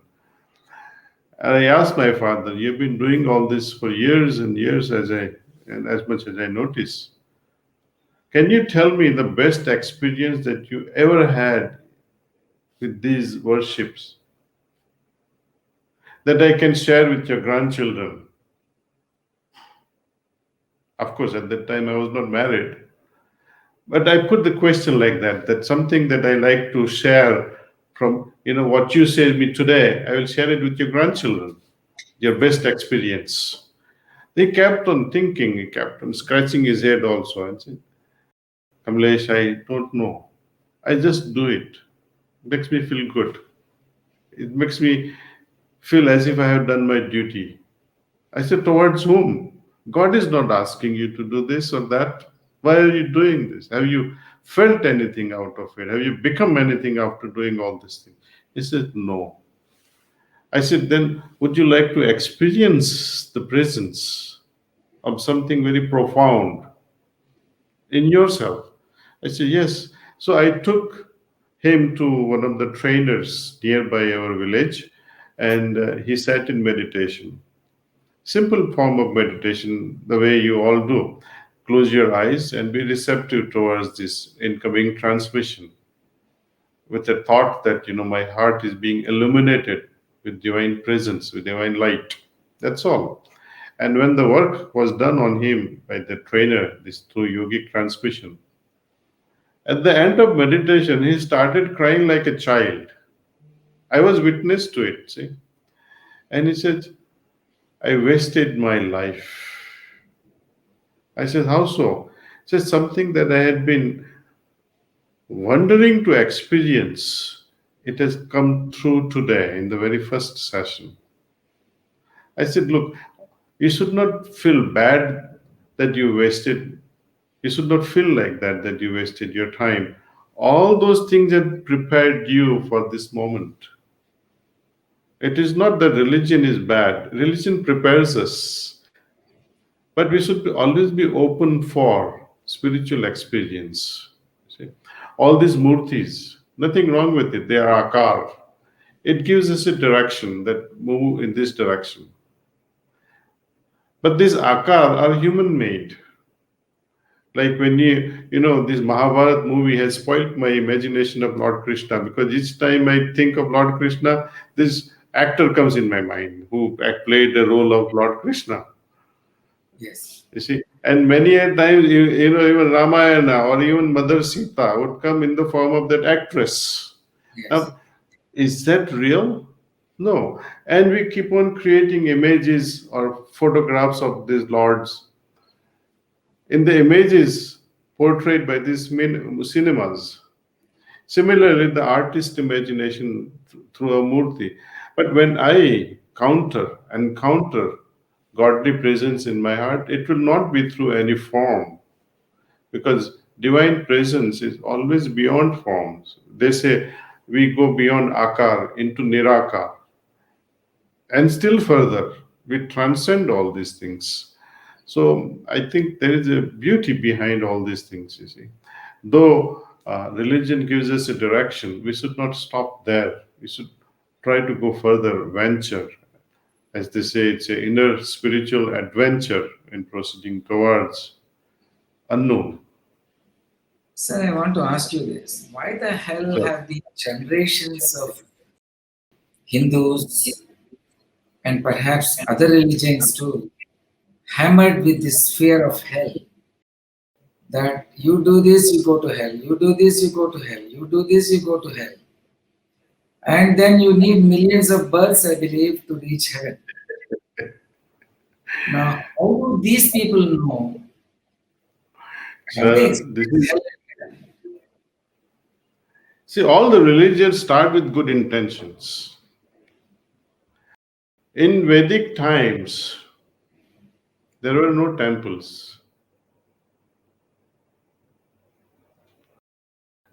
And I asked my father, you've been doing all this for years and years and as much as I notice. Can you tell me the best experience that you ever had with these worships that I can share with your grandchildren? Of course, at that time I was not married. But I put the question like that, that something that I like to share from, what you said me today, I will share it with your grandchildren, your best experience. He kept on thinking, he kept on scratching his head also and said, Kamlesh, I don't know. I just do it. Makes me feel good. It makes me feel as if I have done my duty. I said, towards whom? God is not asking you to do this or that. Why are you doing this? Have you felt anything out of it? Have you become anything after doing all this thing? He said, no. I said, then would you like to experience the presence of something very profound in yourself? I said, yes. So I took him to one of the trainers nearby our village and he sat in meditation. Simple form of meditation, the way you all do. Close your eyes and be receptive towards this incoming transmission with a thought that, my heart is being illuminated with divine presence, with divine light. That's all. And when the work was done on him by the trainer, this through yogic transmission, at the end of meditation, he started crying like a child. I was witness to it, see. And he said, I wasted my life. I said, how so? He said, something that I had been wondering to experience. It has come through today in the very first session. I said, look, you should not feel bad that you wasted. You should not feel like that you wasted your time. All those things have prepared you for this moment. It is not that religion is bad. Religion prepares us. But we should always be open for spiritual experience. See? All these murtis, nothing wrong with it. They are akar. It gives us a direction that move in this direction. But these akar are human made. Like when this Mahabharat movie has spoiled my imagination of Lord Krishna, because each time I think of Lord Krishna, this actor comes in my mind who played the role of Lord Krishna. Yes. You see, and many a times, even Ramayana or even Mother Sita would come in the form of that actress. Yes. Now, is that real? No. And we keep on creating images or photographs of these lords. In the images portrayed by these cinemas. Similarly, the artist imagination through a murti. But when I encounter godly presence in my heart, it will not be through any form, because divine presence is always beyond forms. They say we go beyond akar into nirakar, and still further, we transcend all these things. So I think there is a beauty behind all these things, you see. Though religion gives us a direction, we should not stop there. We should try to go further, venture. As they say, it's an inner spiritual adventure in proceeding towards unknown. Sir, I want to ask you this. Why the hell So, have the generations of Hindus and perhaps other religions too hammered with this fear of hell? That you do this, you go to hell. You do this, you go to hell. You do this, you go to hell. And then you need millions of births, I believe, to reach heaven. Now, how do these people know? Have they sir, this experienced is hell? see, all the religions start with good intentions. In Vedic times, there were no temples.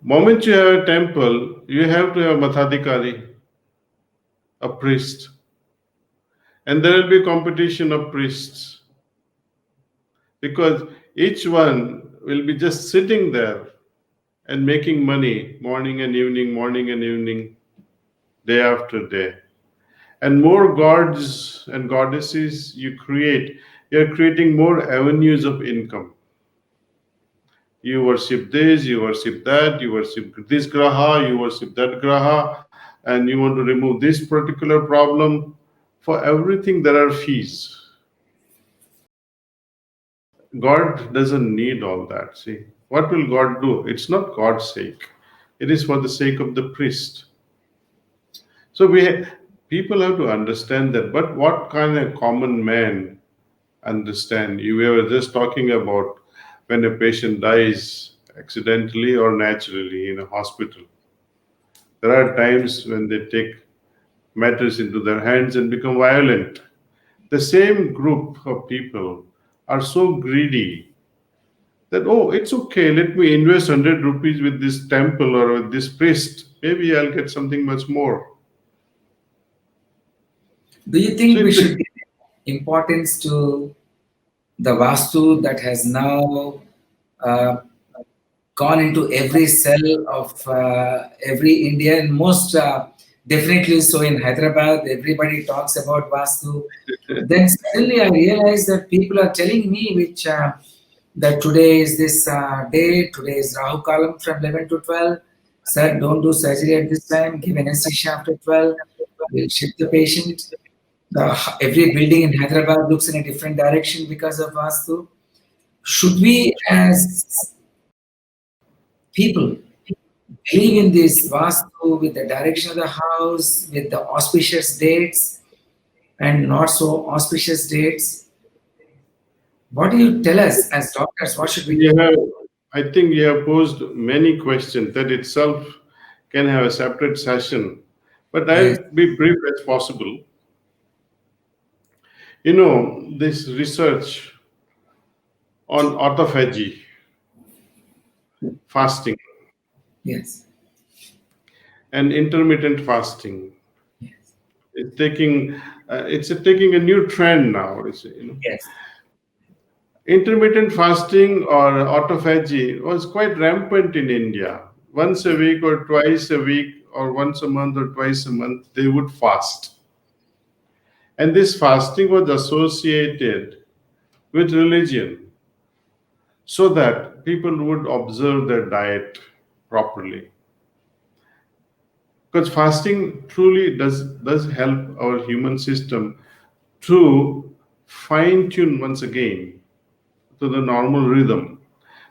Moment you have a temple, you have to have Mathadikari, a priest, and there will be competition of priests, because each one will be just sitting there and making money morning and evening, day after day. And more gods and goddesses you create, you're creating more avenues of income. You worship this, you worship that, you worship this graha, you worship that graha, and you want to remove this particular problem. For everything, there are fees. God doesn't need all that. See, what will God do? It's not God's sake, it is for the sake of the priest. So people have to understand that. But what kind of common man understand? You were just talking about when a patient dies accidentally or naturally in a hospital. There are times when they take matters into their hands and become violent. The same group of people are so greedy that, oh, it's okay, let me invest 100 rupees with this temple or with this priest. Maybe I'll get something much more. Do you So think we it, should give importance to the Vastu that has now uh, gone into every cell of every Indian? Most Definitely so in Hyderabad, everybody talks about Vastu. Then suddenly I realized that people are telling me which that today is this day, today is Rahu Kalam from 11 to 12. Sir, don't do surgery at this time, give anesthesia after 12, we'll shift the patient. Every building in Hyderabad looks in a different direction because of Vastu. Should we, as people, believe in this Vastu with the direction of the house, with the auspicious dates and not so auspicious dates? What do you tell us as doctors? What should we You do? have, I think you have posed many questions that itself can have a separate session, but Yes, I'll be brief as possible. You know, this research on autophagy, fasting, yes, and intermittent fasting, yes, it's taking taking a new trend now. yes, Intermittent fasting or autophagy was quite rampant in India. Once a week or twice a week or once a month or twice a month, they would fast. And this fasting was associated with religion so that people would observe their diet properly. Because fasting truly does help our human system to fine tune once again to the normal rhythm.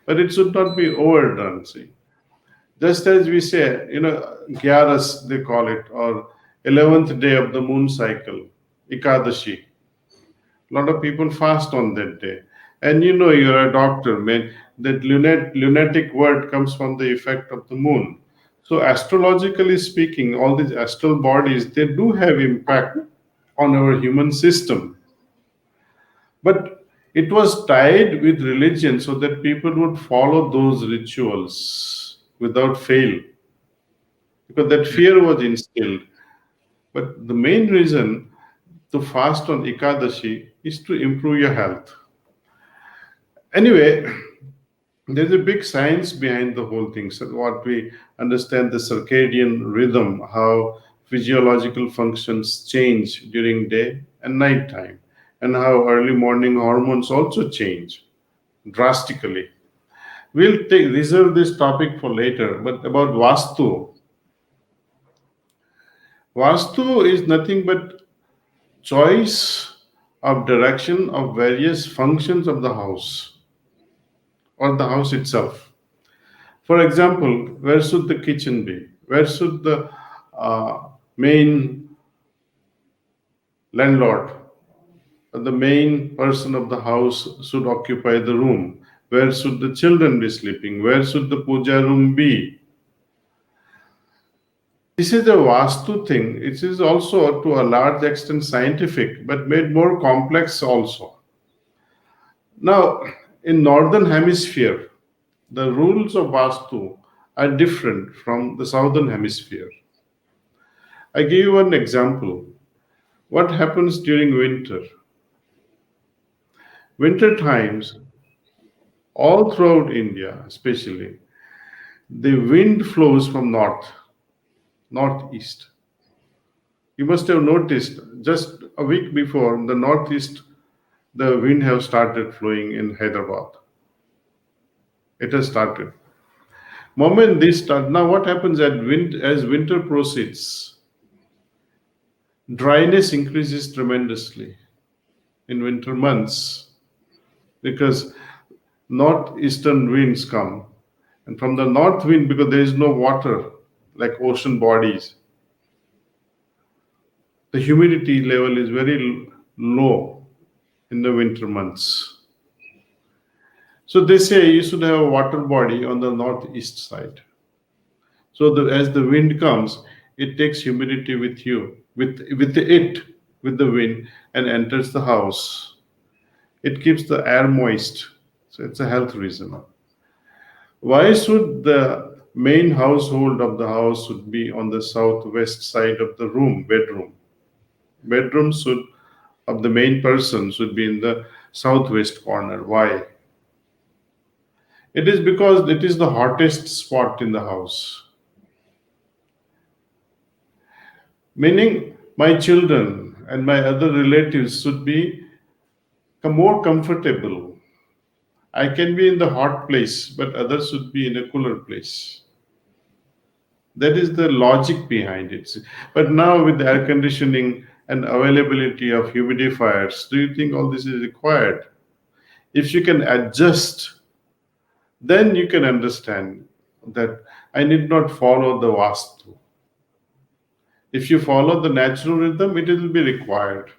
But it should not be overdone. See, just as we say, Gyaras they call it, or 11th day of the moon cycle, Ikadashi. A lot of people fast on that day. And you're a doctor, man. That lunatic word comes from the effect of the moon. So astrologically speaking, all these astral bodies, they do have impact on our human system. But it was tied with religion so that people would follow those rituals without fail, because that fear was instilled. But the main reason to fast on Ekadashi is to improve your health. Anyway, there's a big science behind the whole thing. So, what we understand the circadian rhythm, how physiological functions change during day and night time, and how early morning hormones also change drastically. We'll reserve this topic for later. But about Vastu, Vastu is nothing but choice of direction of various functions of the house or the house itself. For example, where should the kitchen be? Where should the main landlord, the main person of the house should occupy the room? Where should the children be sleeping? Where should the puja room be? This is a Vastu thing. It is also to a large extent scientific, but made more complex also. Now, in northern hemisphere, the rules of Vastu are different from the southern hemisphere. I give you one example. What happens during winter? Winter times, all throughout India, especially, the wind flows from northeast. You must have noticed just a week before the northeast, the wind have started flowing in Hyderabad. It has started. Moment this start, now what happens as winter proceeds? Dryness increases tremendously in winter months because northeastern winds come, and from the north wind, because there is no water like ocean bodies, the humidity level is very low in the winter months. So they say you should have a water body on the northeast side. So as the wind comes, it takes humidity with the wind, and enters the house. It keeps the air moist. So it's a health reason. Why should the main household of the house should be on the southwest side of the bedroom? Bedroom should of the main person should be in the southwest corner. Why? It is because it is the hottest spot in the house. Meaning, my children and my other relatives should be more comfortable. I can be in the hot place, but others should be in a cooler place. That is the logic behind it. But now, with air conditioning and availability of humidifiers, do you think all this is required? If you can adjust, then you can understand that I need not follow the Vastu. If you follow the natural rhythm, it will be required.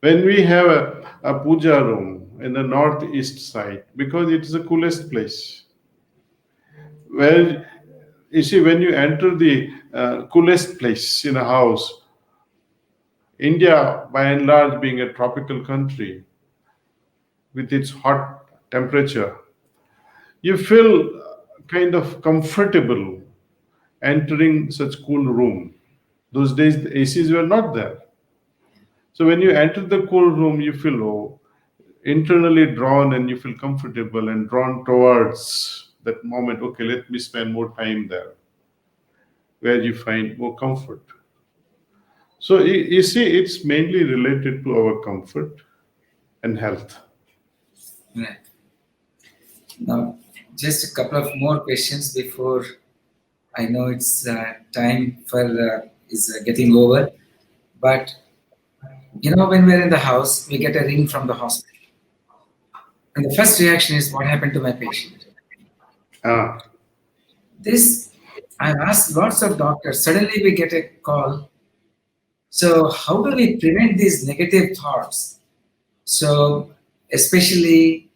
When we have a puja room in the northeast side, because it is the coolest place, where you see when you enter the coolest place in a house, India by and large being a tropical country with its hot temperature, you feel kind of comfortable entering such cool room. Those days the ACs were not there. So when you enter the cool room, you feel internally drawn and you feel comfortable and drawn towards that moment. Okay, let me spend more time there, where you find more comfort. So you see, it's mainly related to our comfort and health. Right. Now, just a couple of more questions before I know it's time for is getting over. But when we're in the house, we get a ring from the hospital, and the first reaction is, "What happened to my patient?" Ah, This I've asked lots of doctors. Suddenly, we get a call. So, how do we prevent these negative thoughts? So, especially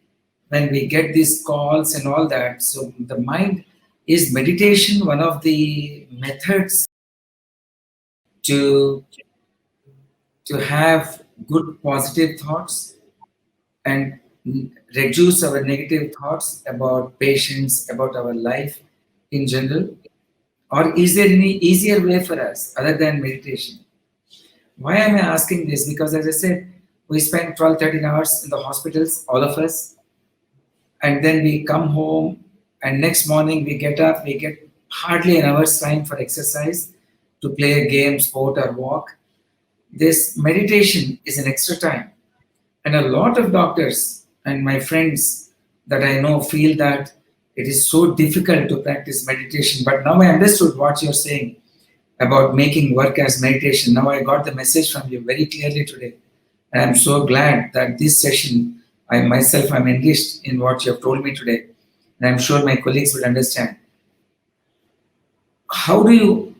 when we get these calls and all that, so the mind is meditation one of the methods to have good positive thoughts and reduce our negative thoughts about patients, about our life in general? Or is there any easier way for us other than meditation? Why am I asking this? Because as I said, we spend 12, 13 hours in the hospitals, all of us, and then we come home, and next morning we get up, we get hardly an hour's time for exercise, to play a game, sport, or walk. This meditation is an extra time. And a lot of doctors and my friends that I know feel that it is so difficult to practice meditation. But now I understood what you're saying about making work as meditation. Now I got the message from you very clearly today. And I'm so glad that this session, I myself am engaged in what you have told me today. And I'm sure my colleagues will understand. How do you,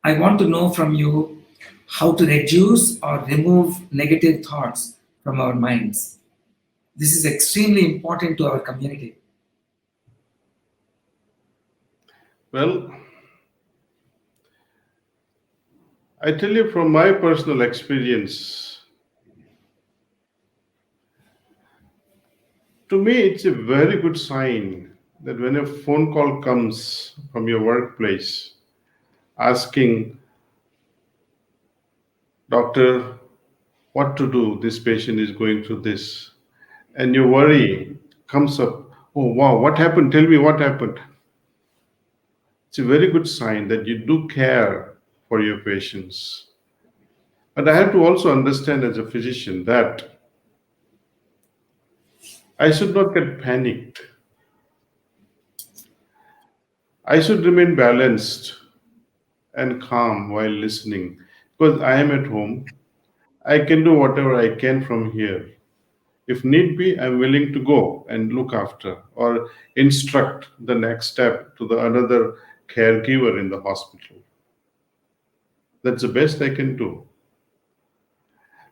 I want to know from you how to reduce or remove negative thoughts from our minds. This is extremely important to our community. well, I tell you from my personal experience, to me, it's a very good sign that when a phone call comes from your workplace asking, doctor, what to do? This patient is going through this. And your worry comes up, oh, wow, what happened? Tell me what happened. It's a very good sign that you do care for your patients. But I have to also understand as a physician that I should not get panicked. I should remain balanced and calm while listening because I am at home. I can do whatever I can from here. If need be, I'm willing to go and look after or instruct the next step to the another caregiver in the hospital. That's the best I can do.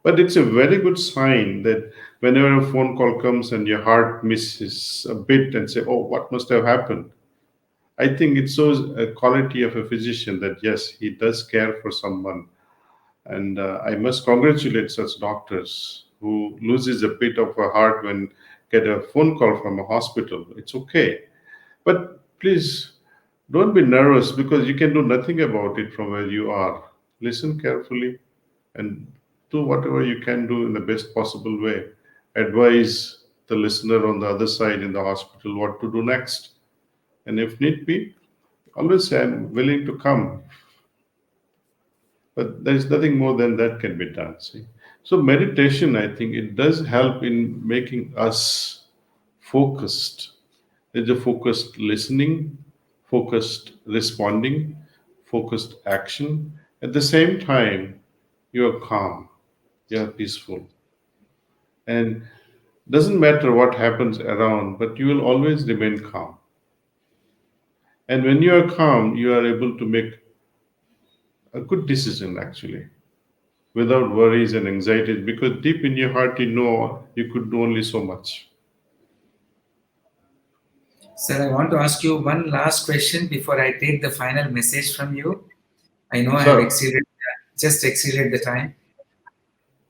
But it's a very good sign that whenever a phone call comes and your heart misses a bit and say, oh, what must have happened? I think it shows a quality of a physician that yes, he does care for someone. And I must congratulate such doctors who loses a bit of a heart when get a phone call from a hospital. It's okay. But please don't be nervous because you can do nothing about it from where you are. Listen carefully and do whatever you can do in the best possible way. Advise the listener on the other side in the hospital what to do next. And if need be, always say, I'm willing to come. but there is nothing more than that can be done. See, so meditation, I think it does help in making us focused. There's a focused listening, focused responding, focused action. At the same time, you are calm, you are peaceful, and doesn't matter what happens around, but you will always remain calm. And when you are calm, you are able to make a good decision actually, without worries and anxieties, because deep in your heart you know you could do only so much. Sir, I want to ask you one last question before I take the final message from you. I know I have So, exceeded the time.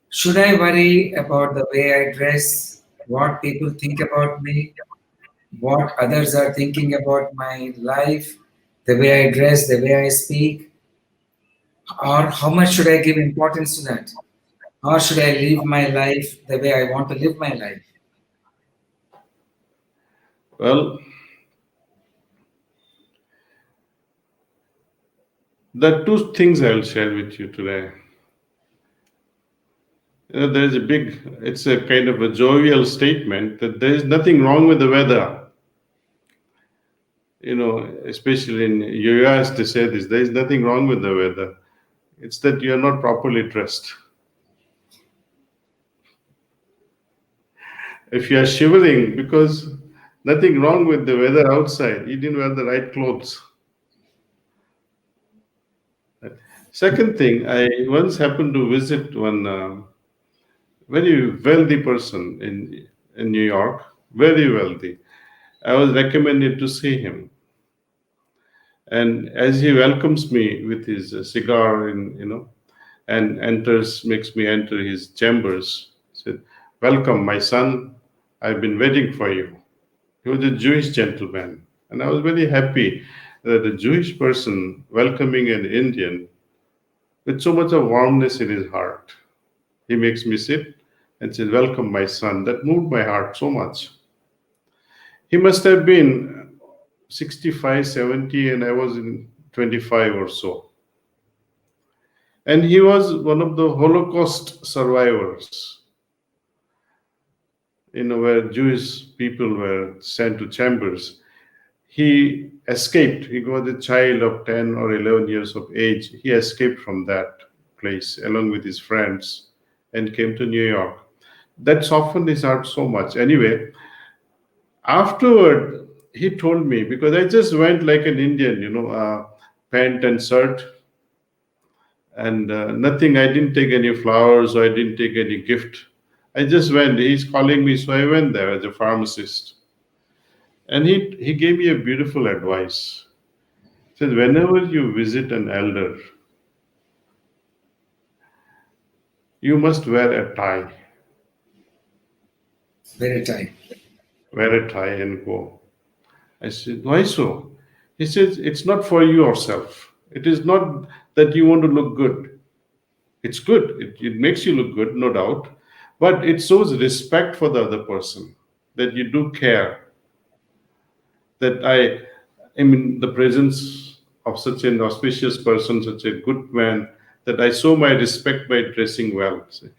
Should I worry about the way I dress, what people think about me, what others are thinking about my life, the way I dress, the way I speak, or how much should I give importance to that? Or should I live my life the way I want to live my life? well, there are two things I'll share with you today. There's a big, it's a kind of a jovial statement that there is nothing wrong with the weather. Especially in US, they say this, there is nothing wrong with the weather. It's that you're not properly dressed. If you are shivering, because nothing wrong with the weather outside, you didn't wear the right clothes. Second thing, I once happened to visit one very wealthy person in New York, very wealthy. I was recommended to see him. And as he welcomes me with his cigar, and makes me enter his chambers, said, "Welcome, my son. I've been waiting for you." He was a Jewish gentleman, and I was very happy that a Jewish person welcoming an Indian with so much of warmness in his heart. He makes me sit and said, "Welcome, my son." That moved my heart so much. He must have been 65, 70, and I was in 25 or so. And he was one of the Holocaust survivors, where Jewish people were sent to chambers. He escaped. He was a child of 10 or 11 years of age. He escaped from that place along with his friends and came to New York. That softened his heart so much. Anyway, afterward, he told me, because I just went like an Indian, pant and shirt, and nothing. I didn't take any flowers, or I didn't take any gift. I just went. He's calling me, so I went there as a pharmacist. And he gave me a beautiful advice. He said, whenever you visit an elder, you must wear a tie. Very tight. Wear a tie and go. I said, why so? He says, it's not for yourself. It is not that you want to look good. It's good. It makes you look good, no doubt. But it shows respect for the other person, that you do care. That I am in the presence of such an auspicious person, such a good man, that I show my respect by dressing well. See.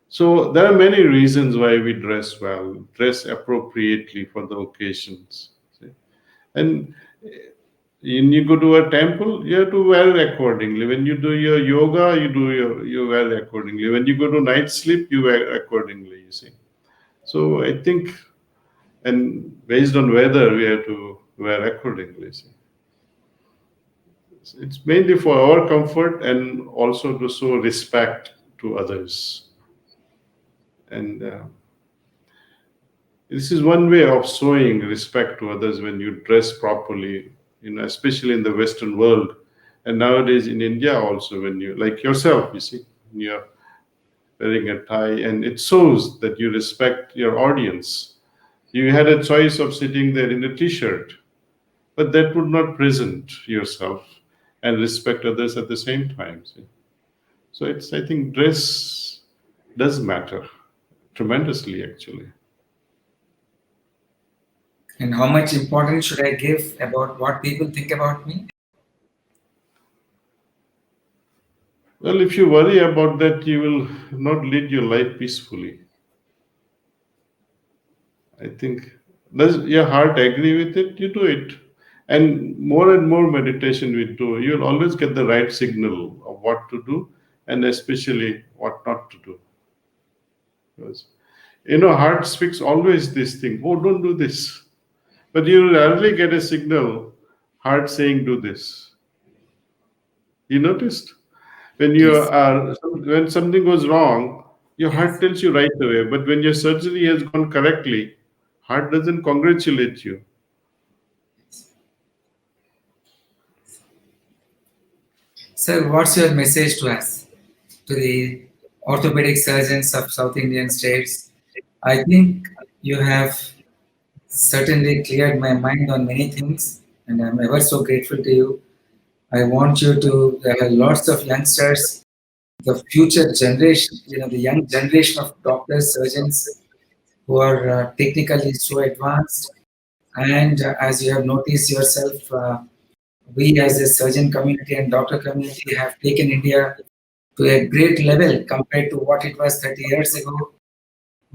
So there are many reasons why we dress well, dress appropriately for the occasions. See. And when you go to a temple, you have to wear accordingly. When you do your yoga, you wear accordingly. When you go to night sleep, you wear accordingly. You see. So I think, and based on weather, we have to wear accordingly. See. It's mainly for our comfort and also to show respect to others. And this is one way of showing respect to others when you dress properly, especially in the Western world. And nowadays in India also, when you, like yourself, you see, when you're wearing a tie, and it shows that you respect your audience. You had a choice of sitting there in a t-shirt, but that would not present yourself and respect others at the same time. See? So I think dress does matter tremendously, actually. And how much importance should I give about what people think about me? Well, if you worry about that, you will not lead your life peacefully. I think, does your heart agree with it? You do it. And more meditation we do, you'll always get the right signal of what to do and especially what not to do. Because, heart speaks always this thing, oh, don't do this. But you rarely get a signal, heart saying, do this. You noticed? Yes. When something goes wrong, your heart Yes. tells you right away. But when your surgery has gone correctly, heart doesn't congratulate you. Sir, what's your message to us, to the orthopedic surgeons of South Indian states? I think you have certainly cleared my mind on many things, and I'm ever so grateful to you. I want you to, there are lots of youngsters, the future generation, the young generation of doctors, surgeons who are technically so advanced. And as you have noticed yourself, we as a surgeon community and doctor community have taken India to a great level compared to what it was 30 years ago.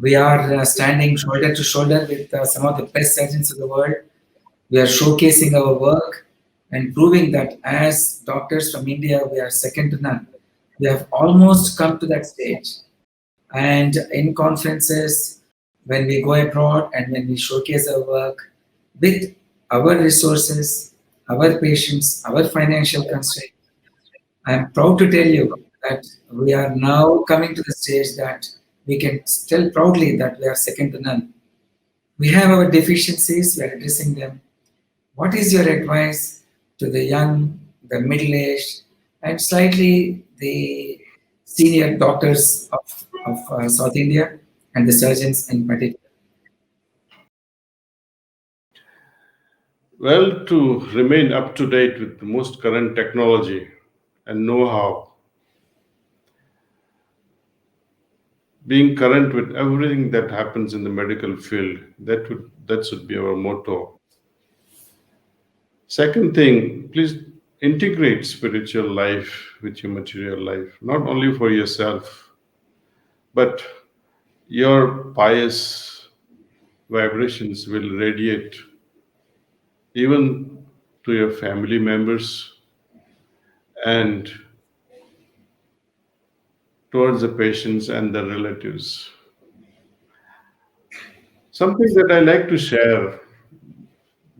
We are standing shoulder to shoulder with some of the best surgeons of the world. We are showcasing our work and proving that as doctors from India, we are second to none. We have almost come to that stage. And in conferences, when we go abroad and when we showcase our work with our resources, our patients, our financial constraints, I am proud to tell you that we are now coming to the stage that we can tell proudly that we are second to none. We have our deficiencies, we are addressing them. What is your advice to the young, the middle aged, and slightly the senior doctors of South India and the surgeons in particular? Well, to remain up to date with the most current technology and know how, being current with everything that happens in the medical field, that should be our motto. Second thing, please integrate spiritual life with your material life, not only for yourself, but your pious vibrations will radiate even to your family members and towards the patients and the relatives. Something that I like to share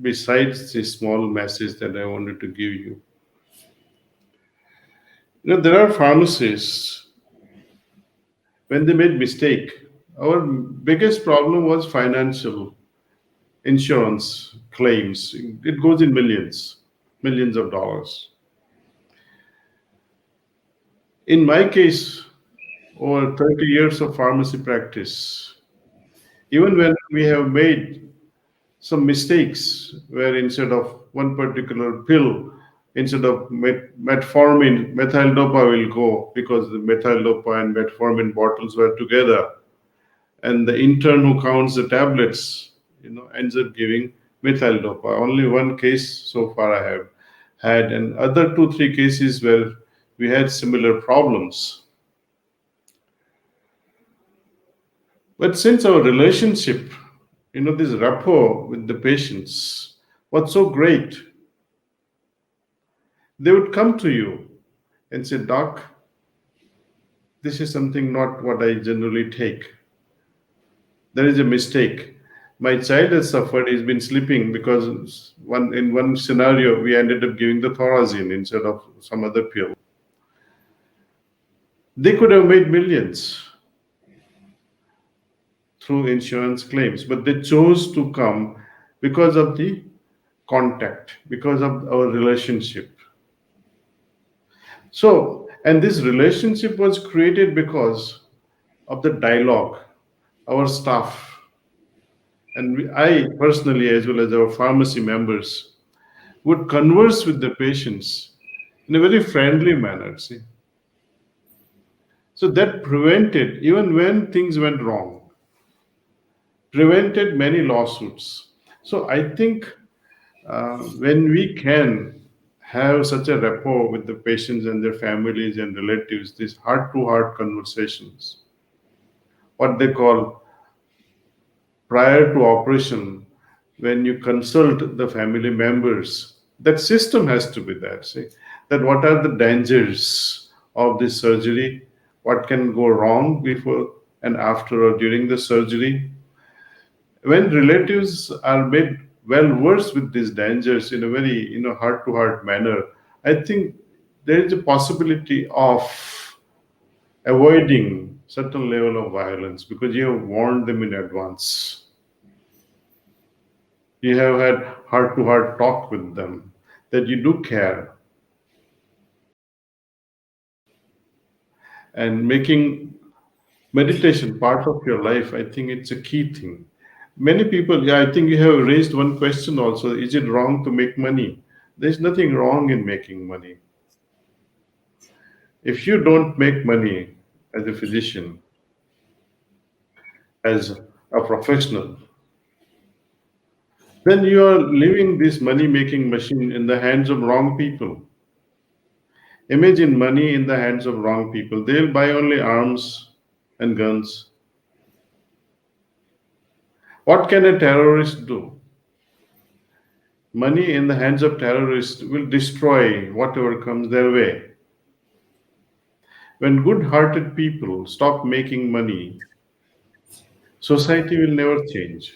besides the small message that I wanted to give you. There are pharmacists, when they made mistake, our biggest problem was financial insurance claims. It goes in millions of dollars. In my case, over 30 years of pharmacy practice, even when we have made some mistakes where instead of one particular pill, instead of metformin, methyl dopa will go because the methyl dopa and metformin bottles were together, and the intern who counts the tablets, ends up giving methyl dopa. Only one case so far I have had, and other two, three cases where we had similar problems. But since our relationship, this rapport with the patients was so great, they would come to you and say, Doc, this is something not what I generally take. There is a mistake. My child has suffered, he's been sleeping because in one scenario we ended up giving the thorazine instead of some other pill. They could have made millions through insurance claims, but they chose to come because of the contact, because of our relationship. So, and this relationship was created because of the dialogue, our staff, and I personally, as well as our pharmacy members, would converse with the patients in a very friendly manner. See, so that prevented, even when things went wrong, prevented many lawsuits. So I think when we can have such a rapport with the patients and their families and relatives, these heart to heart conversations, what they call prior to operation, when you consult the family members, that system has to be there. See, that what are the dangers of this surgery, what can go wrong before and after or during the surgery. When relatives are made well versed with these dangers in a very heart to heart manner, I think there is a possibility of avoiding certain level of violence because you have warned them in advance. You have had heart to heart talk with them that you do care, and making meditation part of your life, I think it's a key thing. Many people, yeah, I think you have raised one question also, is it wrong to make money? There's nothing wrong in making money. If you don't make money as a physician, as a professional, then you are leaving this money making machine in the hands of wrong people. Imagine money in the hands of wrong people. They'll buy only arms and guns. What can a terrorist do? Money in the hands of terrorists will destroy whatever comes their way. When good hearted people stop making money, society will never change.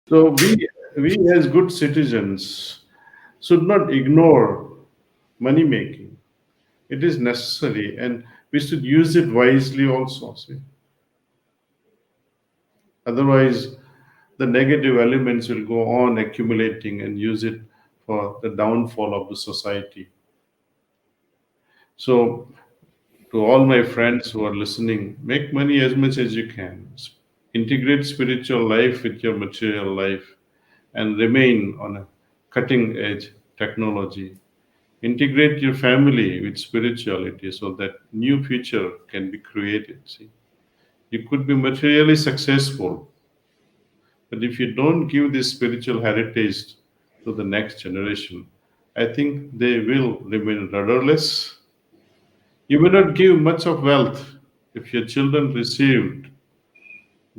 So we as good citizens should not ignore money making. It is necessary and we should use it wisely also. See. Otherwise, the negative elements will go on accumulating and use it for the downfall of the society. So, to all my friends who are listening, make money as much as you can. Integrate spiritual life with your material life and remain on a cutting edge technology. Integrate your family with spirituality so that new future can be created. See, you could be materially successful, but if you don't give this spiritual heritage to the next generation, I think they will remain rudderless. You may not give much of wealth if your children received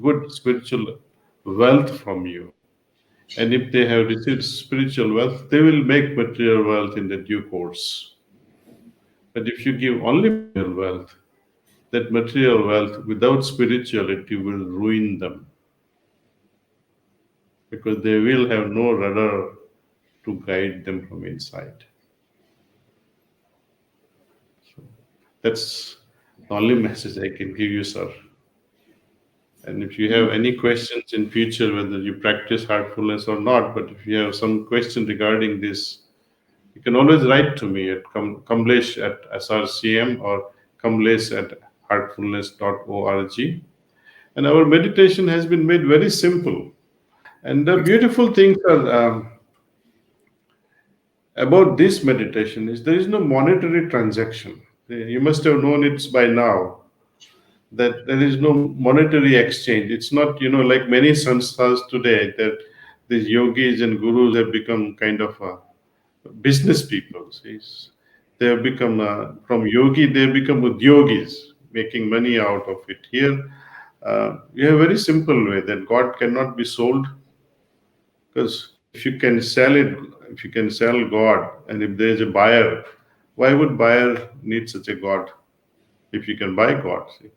good spiritual wealth from you. And if they have received spiritual wealth, they will make material wealth in the due course. But if you give only material wealth, that material wealth without spirituality will ruin them because they will have no rudder to guide them from inside. So that's the only message I can give you, sir. And if you have any questions in future, whether you practice heartfulness or not, but if you have some question regarding this, you can always write to me at Kamlesh at SRCM or Kamlesh at heartfulness.org. And our meditation has been made very simple. And the beautiful things are about this meditation is there is no monetary transaction. You must have known it by now that there is no monetary exchange. It's not, like many samsthas today that these yogis and gurus have become kind of business people. See. They have become, from yogi, they have become udyogis, making money out of it. Here, you have a very simple way that God cannot be sold because if you can sell it, if you can sell God, and if there is a buyer, why would buyer need such a God if you can buy God? See?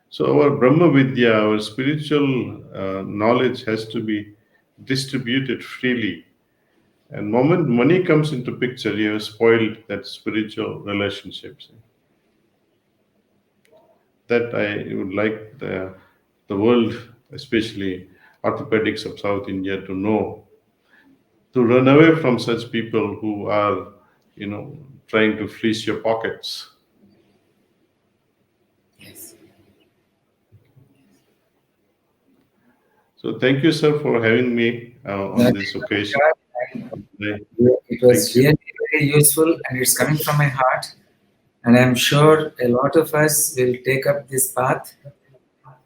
So our Brahma Vidya, our spiritual knowledge has to be distributed freely. And moment money comes into picture, you have spoiled that spiritual relationships. That I would like the world, especially orthopedics of South India, to know, to run away from such people who are, trying to fleece your pockets. Yes. So thank you, sir, for having me on Thank this you, occasion. and Thank it was you. really very useful and it's coming from my heart. And I'm sure a lot of us will take up this path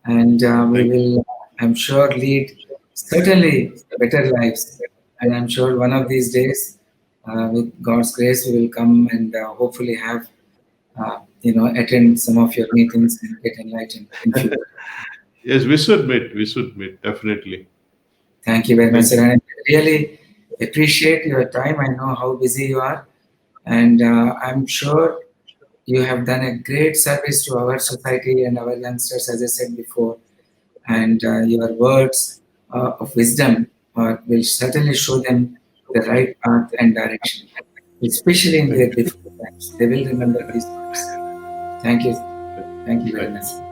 and we Thank will, I'm sure, lead certainly better lives. And I'm sure one of these days, with God's grace, we will come and hopefully have, attend some of your meetings and get enlightened in future. Yes, we should meet. We should meet definitely. Thank you very much, Thank sir. you. And I really appreciate your time. I know how busy you are, and I'm sure you have done a great service to our society and our youngsters, as I said before. And your words of wisdom will certainly show them the right path and direction, especially in their Thank you. difficult times. They will remember these words. Thank you. Thank you very Thank much. you.